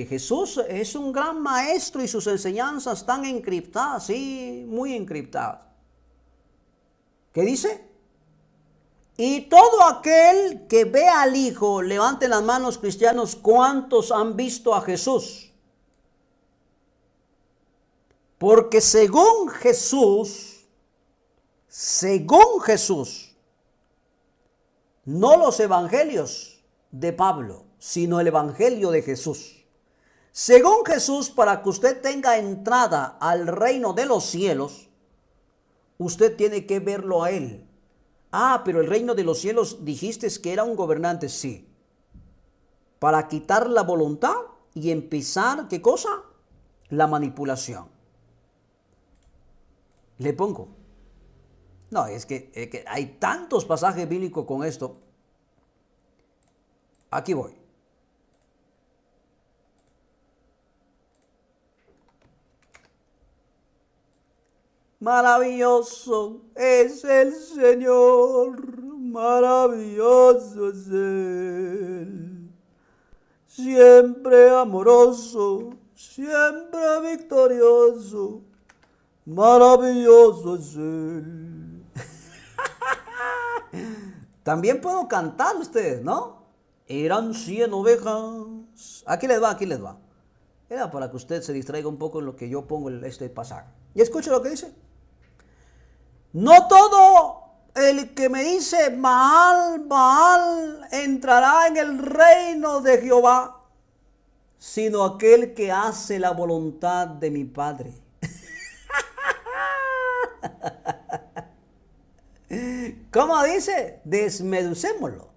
Jesús es un gran maestro y sus enseñanzas están encriptadas, sí, muy encriptadas. ¿Qué dice? Y todo aquel que ve al Hijo, levanten las manos cristianos, ¿cuántos han visto a Jesús? Porque según Jesús, no los evangelios de Pablo, sino el evangelio de Jesús. Según Jesús, para que usted tenga entrada al reino de los cielos, usted tiene que verlo a Él. Ah, pero el reino de los cielos dijiste que era un gobernante, sí. Para quitar la voluntad y empezar, ¿qué cosa? La manipulación. Le pongo. No, es que hay tantos pasajes bíblicos con esto. Aquí voy. Maravilloso es el Señor, maravilloso es Él. Siempre amoroso, siempre victorioso, maravilloso es Él. También puedo cantar ustedes, ¿no? Eran 100 ovejas. Aquí les va, aquí les va. Era para que usted se distraiga un poco en lo que yo pongo en este pasaje. Y escuche lo que dice. No todo el que me dice Baal, Baal, entrará en el reino de Jehová, sino aquel que hace la voluntad de mi Padre. ¿Cómo dice? Desmeducémoslo.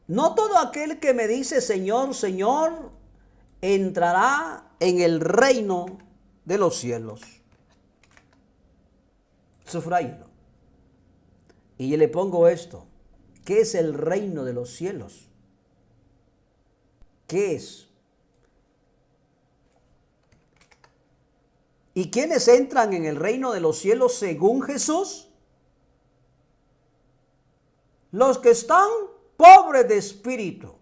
No todo aquel que me dice Señor, Señor, entrará en el reino de los cielos. Sufráyelo. Y yo le pongo esto. ¿Qué es el reino de los cielos? ¿Qué es? ¿Y quiénes entran en el reino de los cielos según Jesús? Los que están pobres de espíritu.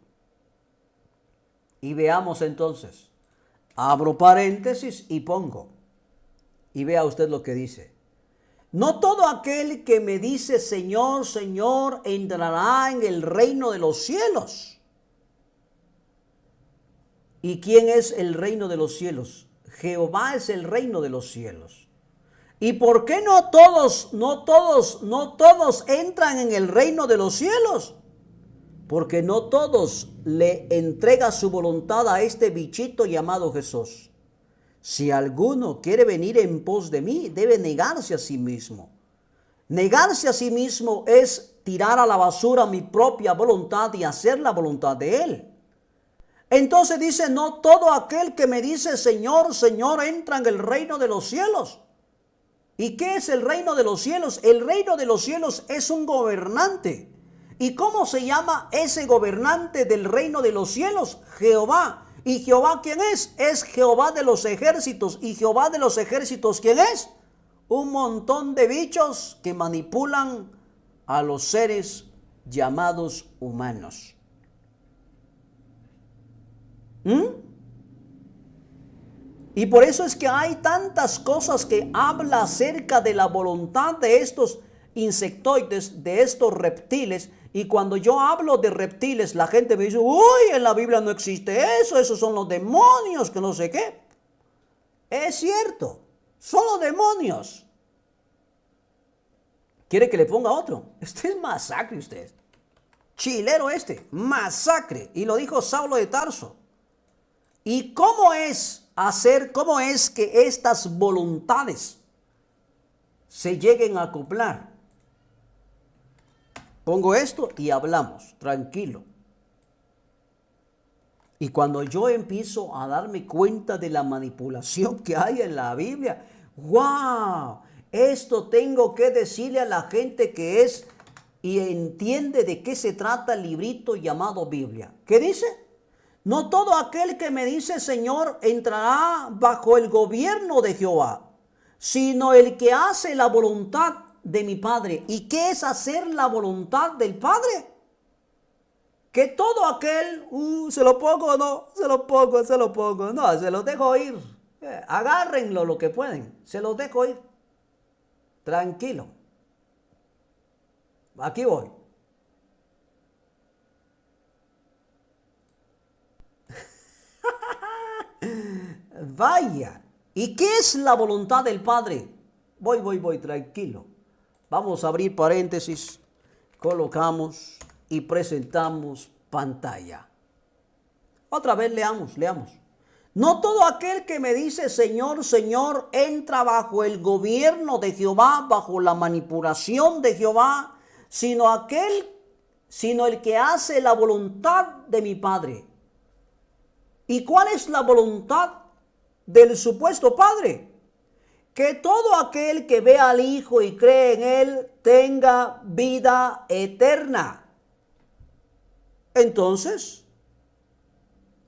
Y veamos entonces. Abro paréntesis y pongo. Y vea usted lo que dice. No todo aquel que me dice Señor, Señor, entrará en el reino de los cielos. ¿Y quién es el reino de los cielos? Jehová es el reino de los cielos. ¿Y por qué no todos entran en el reino de los cielos? Porque no todos le entregan su voluntad a este bichito llamado Jesús. Si alguno quiere venir en pos de mí, debe negarse a sí mismo. Negarse a sí mismo es tirar a la basura mi propia voluntad y hacer la voluntad de Él. Entonces dice, no todo aquel que me dice Señor, Señor, entra en el reino de los cielos. ¿Y qué es el reino de los cielos? El reino de los cielos es un gobernante. ¿Y cómo se llama ese gobernante del reino de los cielos? Jehová. ¿Y Jehová quién es? Es Jehová de los ejércitos. ¿Y Jehová de los ejércitos quién es? Un montón de bichos que manipulan a los seres llamados humanos. Y por eso es que hay tantas cosas que habla acerca de la voluntad de estos insectoides, de estos reptiles. Y cuando yo hablo de reptiles, la gente me dice, uy, en la Biblia no existe eso, esos son los demonios, que no sé qué. Es cierto, son los demonios. ¿Quiere que le ponga otro? Este es masacre usted. Chilero este, masacre. Y lo dijo Saulo de Tarso. ¿Y cómo es que estas voluntades se lleguen a acoplar? Pongo esto y hablamos, tranquilo. Y cuando yo empiezo a darme cuenta de la manipulación que hay en la Biblia, ¡wow! Esto tengo que decirle a la gente que es y entiende de qué se trata el librito llamado Biblia. ¿Qué dice? No todo aquel que me dice Señor entrará bajo el gobierno de Jehová, sino el que hace la voluntad. de mi Padre. ¿Y qué es hacer la voluntad del Padre? Que todo aquel, se lo pongo, no, se lo pongo, no, se los dejo ir. Agárrenlo lo que pueden, se los dejo ir. Tranquilo. Aquí voy. Vaya. ¿Y qué es la voluntad del Padre? Voy, tranquilo. Vamos a abrir paréntesis, colocamos y presentamos pantalla. Otra vez leamos. No todo aquel que me dice Señor, Señor, entra bajo el gobierno de Jehová, bajo la manipulación de Jehová, sino el que hace la voluntad de mi Padre. ¿Y cuál es la voluntad del supuesto Padre? Que todo aquel que ve al Hijo y cree en Él tenga vida eterna. Entonces,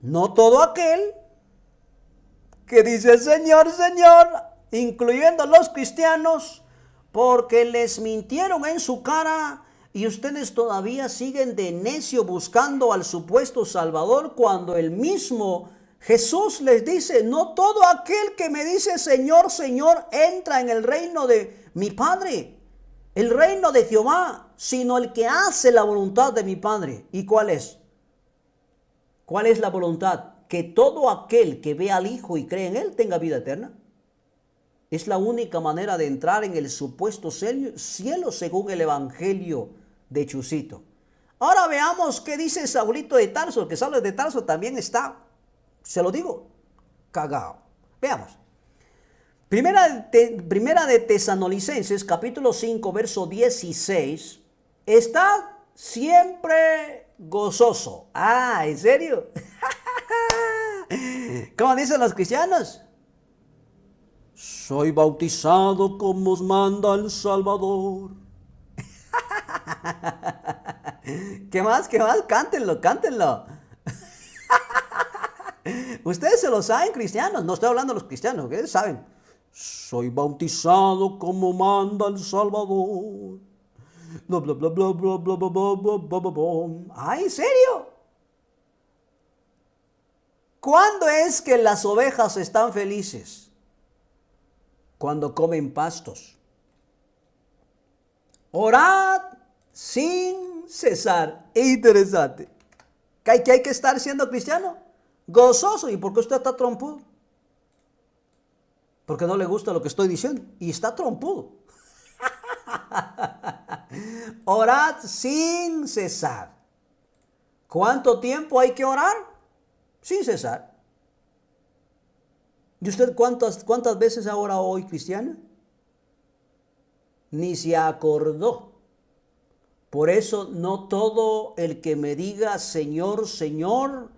no todo aquel que dice Señor, Señor, incluyendo los cristianos, porque les mintieron en su cara y ustedes todavía siguen de necio buscando al supuesto Salvador, cuando el mismo Jesús les dice, no todo aquel que me dice Señor, Señor, entra en el reino de mi Padre, el reino de Jehová, sino el que hace la voluntad de mi Padre. ¿Y cuál es? ¿Cuál es la voluntad? Que todo aquel que ve al Hijo y cree en Él tenga vida eterna. Es la única manera de entrar en el supuesto cielo según el Evangelio de Chusito. Ahora veamos qué dice Saulito de Tarso, que Saulo de Tarso también está, se lo digo, cagao. Veamos. Primera de Tesalonicenses, capítulo 5, verso 16. Está siempre gozoso. Ah, ¿en serio? ¿Cómo dicen los cristianos? Soy bautizado como os manda el Salvador. ¿Qué más? Cántenlo. Ustedes se lo saben, cristianos. No estoy hablando de los cristianos, ustedes saben. Soy bautizado como manda el Salvador. Bla, bla, bla, bla, bla, bla, bla, bla, bla, bla, bla. ¡Ay, en serio! ¿Cuándo es que las ovejas están felices? Cuando comen pastos. Orad sin cesar. Interesante. ¿Que hay que estar siendo cristiano? Gozoso. ¿Y por qué usted está trompudo? Porque no le gusta lo que estoy diciendo. Y está trompudo. Orad sin cesar. ¿Cuánto tiempo hay que orar? Sin cesar. ¿Y usted cuántas veces ha orado hoy, cristiana? Ni se acordó. Por eso no todo el que me diga Señor, Señor,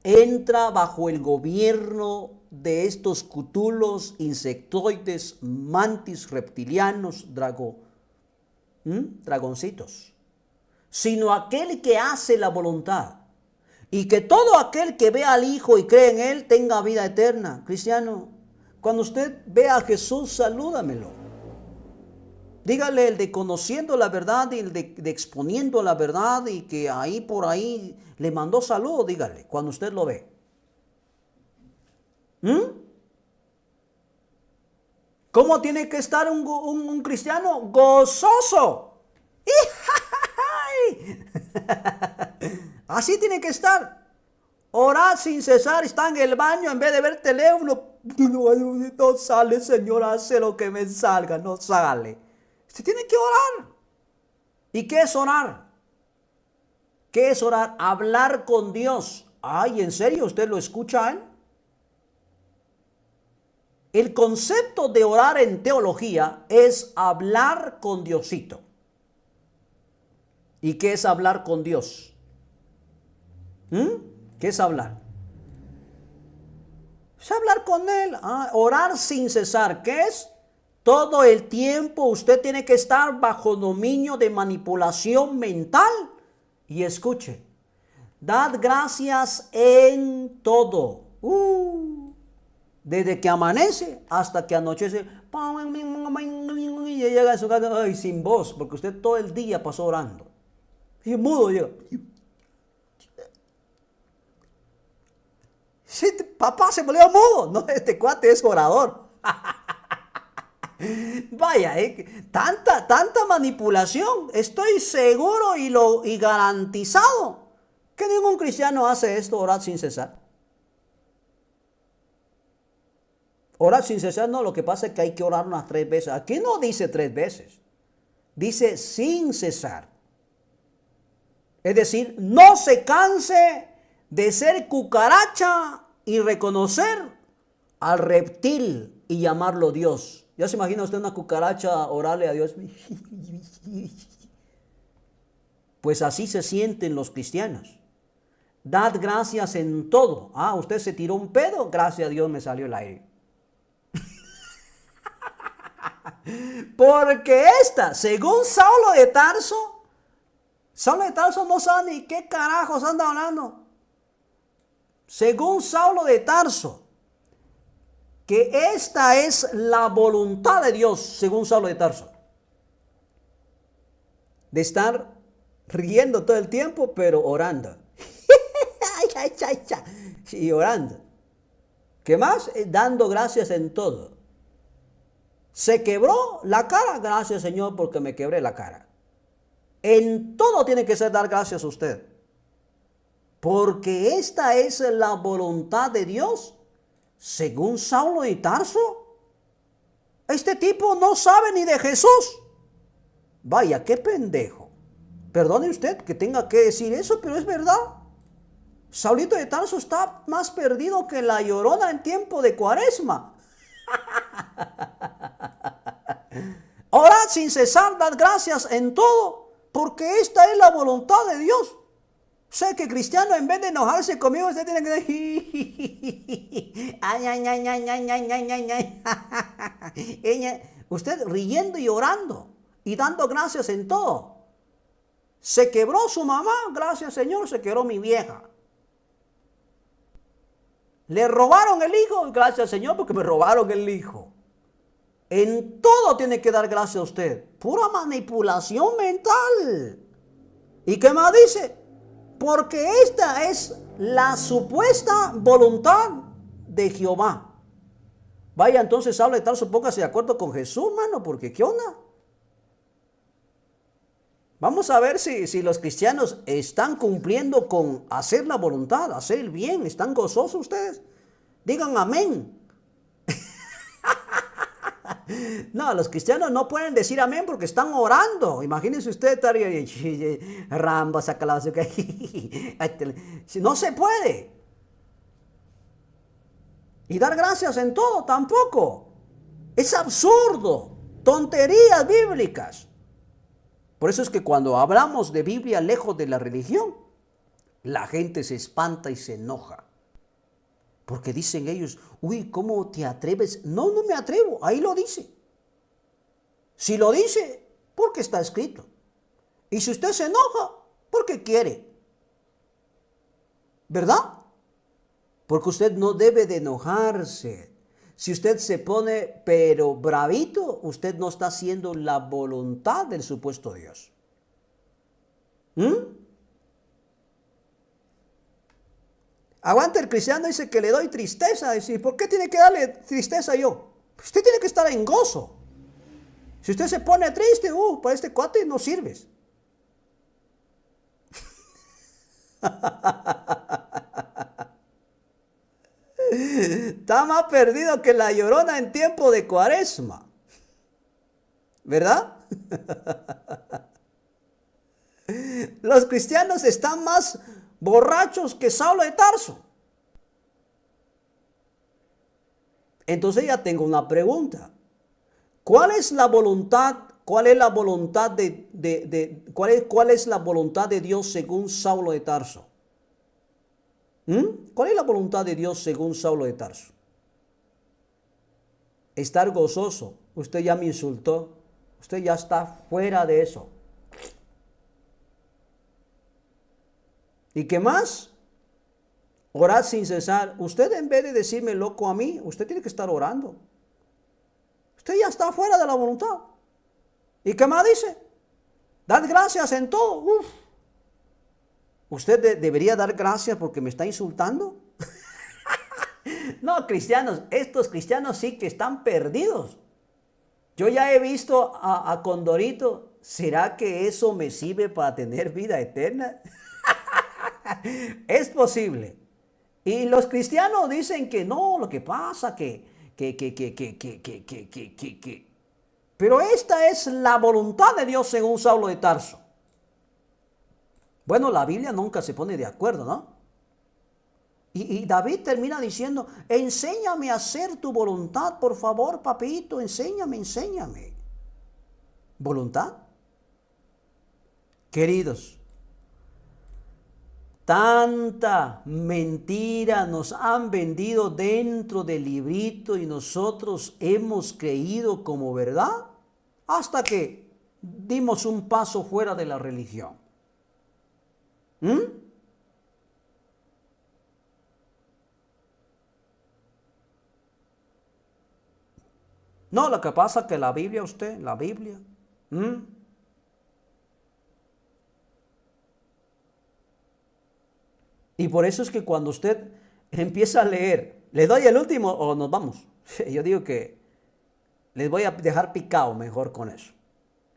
entra bajo el gobierno de estos cutulos, insectoides, mantis, reptilianos, dragoncitos, sino aquel que hace la voluntad. Y que todo aquel que vea al Hijo y cree en Él tenga vida eterna. Cristiano, cuando usted vea a Jesús, salúdamelo. Dígale el de conociendo la verdad y el de exponiendo la verdad, y que ahí por ahí le mandó saludo, dígale, cuando usted lo ve. ¿Cómo tiene que estar un cristiano? Gozoso. Así tiene que estar. Orar sin cesar, está en el baño, en vez de ver teléfono. No sale, Señor, hace lo que me salga, no sale. Usted tiene que orar. ¿Y qué es orar? ¿Qué es orar? Hablar con Dios. Ay, ¿en serio usted lo escucha, eh? El concepto de orar en teología es hablar con Diosito. ¿Y qué es hablar con Dios? ¿Qué es hablar? Es hablar con Él. Orar sin cesar. ¿Qué es? Todo el tiempo usted tiene que estar bajo dominio de manipulación mental. Y Desde que amanece hasta que anochece. Y llega a su casa ay, sin voz, porque usted todo el día pasó orando. Y mudo llega. Sí, papá se volvió mudo. No, este cuate es orador. Vaya, tanta manipulación. Estoy seguro y garantizado que ningún cristiano hace esto, orar sin cesar. Orar sin cesar no, lo que pasa es que hay que orar unas 3 veces. Aquí no dice 3 veces, dice sin cesar. Es decir, no se canse de ser cucaracha y reconocer al reptil y llamarlo Dios. ¿Ya se imagina usted una cucaracha orarle a Dios? Pues así se sienten los cristianos. Dad gracias en todo. Ah, usted se tiró un pedo, gracias a Dios me salió el aire. Porque según Saulo de Tarso no sabe ni qué carajos anda hablando. Según Saulo de Tarso, que esta es la voluntad de Dios, según Saulo de Tarso. De estar riendo todo el tiempo, pero orando. Y orando. ¿Qué más? Dando gracias en todo. Se quebró la cara, gracias Señor porque me quebré la cara. En todo tiene que ser dar gracias a usted. Porque esta es la voluntad de Dios, según Saulo de Tarso. Este tipo no sabe ni de Jesús. Vaya, qué pendejo. Perdone usted que tenga que decir eso, pero es verdad. Saulito de Tarso está más perdido que la Llorona en tiempo de Cuaresma. Orad sin cesar, dad gracias en todo, porque esta es la voluntad de Dios. Sé que cristiano, en vez de enojarse conmigo, usted tiene que decir, ay, ay, ay, ay, ay, ay, ay, ay, ay. Usted riendo y orando y dando gracias en todo. Se quebró su mamá, gracias Señor, se quebró mi vieja. Le robaron el hijo, gracias Señor, porque me robaron el hijo. En todo tiene que dar gracias a usted. Pura manipulación mental. ¿Y qué más dice? Porque esta es la supuesta voluntad de Jehová. Vaya, entonces habla de tal, póngase de acuerdo con Jesús, mano, porque ¿qué onda? Vamos a ver si los cristianos están cumpliendo con hacer la voluntad, hacer el bien. ¿Están gozosos ustedes? Digan amén. No, los cristianos no pueden decir amén porque están orando. Imagínense usted estar Rambo, saca la bazooka. No se puede. Y dar gracias en todo tampoco. Es absurdo. Tonterías bíblicas. Por eso es que cuando hablamos de Biblia lejos de la religión, la gente se espanta y se enoja. Porque dicen ellos, uy, ¿cómo te atreves? No, no me atrevo, ahí lo dice. Si lo dice, porque está escrito. Y si usted se enoja, porque quiere. ¿Verdad? Porque usted no debe de enojarse. Si usted se pone pero bravito, usted no está haciendo la voluntad del supuesto Dios. Aguanta el cristiano, dice que le doy tristeza. Dice, ¿por qué tiene que darle tristeza yo? Usted tiene que estar en gozo. Si usted se pone triste, para este cuate no sirves. Está más perdido que la Llorona en tiempo de Cuaresma. ¿Verdad? Los cristianos están más borrachos que Saulo de Tarso. Entonces ya tengo una pregunta. ¿Cuál es la voluntad? ¿Cuál es la voluntad cuál es la voluntad de Dios según Saulo de Tarso? ¿Cuál es la voluntad de Dios según Saulo de Tarso? Estar gozoso. Usted ya me insultó. Usted ya está fuera de eso. ¿Y qué más? Orad sin cesar. Usted en vez de decirme loco a mí, usted tiene que estar orando. Usted ya está fuera de la voluntad. ¿Y qué más dice? Dad gracias en todo. Uf. ¿Usted debería dar gracias porque me está insultando? No, cristianos, estos cristianos sí que están perdidos. Yo ya he visto a Condorito. ¿Será que eso me sirve para tener vida eterna? Es posible. Y los cristianos dicen que no, lo que pasa que. Pero esta es la voluntad de Dios según Saulo de Tarso. Bueno, la Biblia nunca se pone de acuerdo, ¿no? Y David termina diciendo, enséñame a hacer tu voluntad, por favor, papito, enséñame. ¿Voluntad? Queridos, tanta mentira nos han vendido dentro del librito y nosotros hemos creído como verdad hasta que dimos un paso fuera de la religión. No, lo que pasa es que la Biblia, la Biblia. Y por eso es que cuando usted empieza a leer, ¿le doy el último o nos vamos? Yo digo que les voy a dejar picado mejor con eso.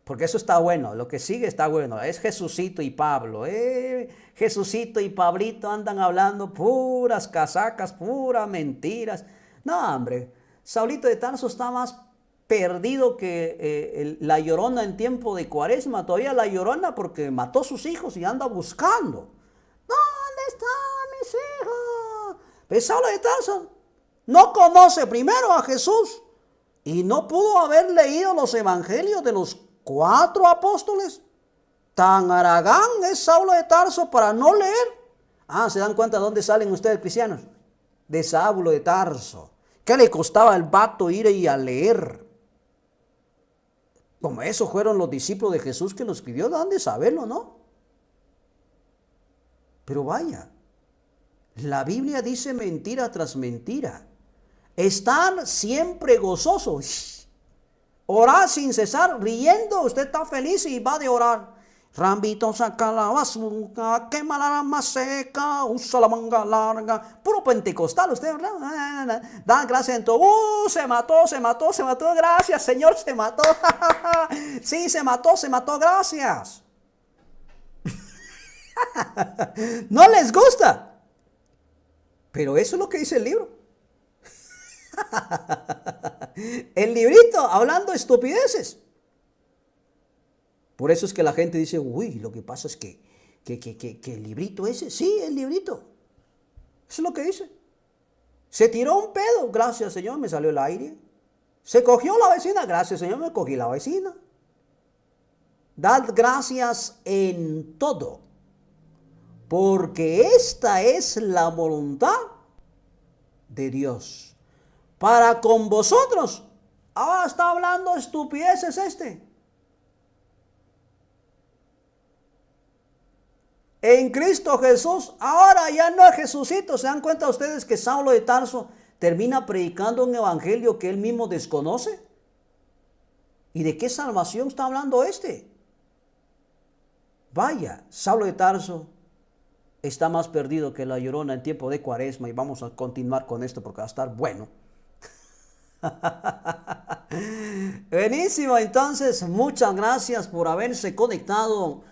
Porque eso está bueno, lo que sigue está bueno. Es Jesucito y Pablo. Jesucito y Pablito andan hablando puras casacas, puras mentiras. No, hombre, Saulito de Tarso está más perdido que la Llorona en tiempo de Cuaresma. Todavía la Llorona porque mató a sus hijos y anda buscando. ¿Dónde están mis hijos? Pero Saulo de Tarso no conoce primero a Jesús y no pudo haber leído los evangelios de los 4 apóstoles. Tan haragán es Saulo de Tarso para no leer. ¿Se dan cuenta de dónde salen ustedes cristianos? De Saulo de Tarso. ¿Qué le costaba al vato ir y a leer? Como esos fueron los discípulos de Jesús que lo escribió, dan de saberlo, ¿no? Pero vaya, la Biblia dice mentira tras mentira. Estar siempre gozosos. Orar sin cesar, riendo, usted está feliz y va de orar. Rambito saca la basura, quema la rama seca, usa la manga larga. Puro pentecostal usted, ¿verdad? Da gracias en todo. Se mató, gracias Señor, se mató. Sí, se mató, gracias. No les gusta. Pero eso es lo que dice el libro. El librito hablando estupideces. Por eso es que la gente dice, uy, lo que pasa es que el librito ese, sí, el librito. Eso es lo que dice. Se tiró un pedo, gracias Señor, me salió el aire. Se cogió la vecina, gracias Señor, me cogí la vecina. Dad gracias en todo, porque esta es la voluntad de Dios para con vosotros. Ahora está hablando estupideces En Cristo Jesús, ahora ya no es Jesucito. ¿Se dan cuenta ustedes que Saulo de Tarso termina predicando un evangelio que él mismo desconoce? ¿Y de qué salvación está hablando Vaya, Saulo de Tarso está más perdido que la Llorona en tiempo de Cuaresma, y vamos a continuar con esto porque va a estar bueno. Buenísimo, entonces muchas gracias por haberse conectado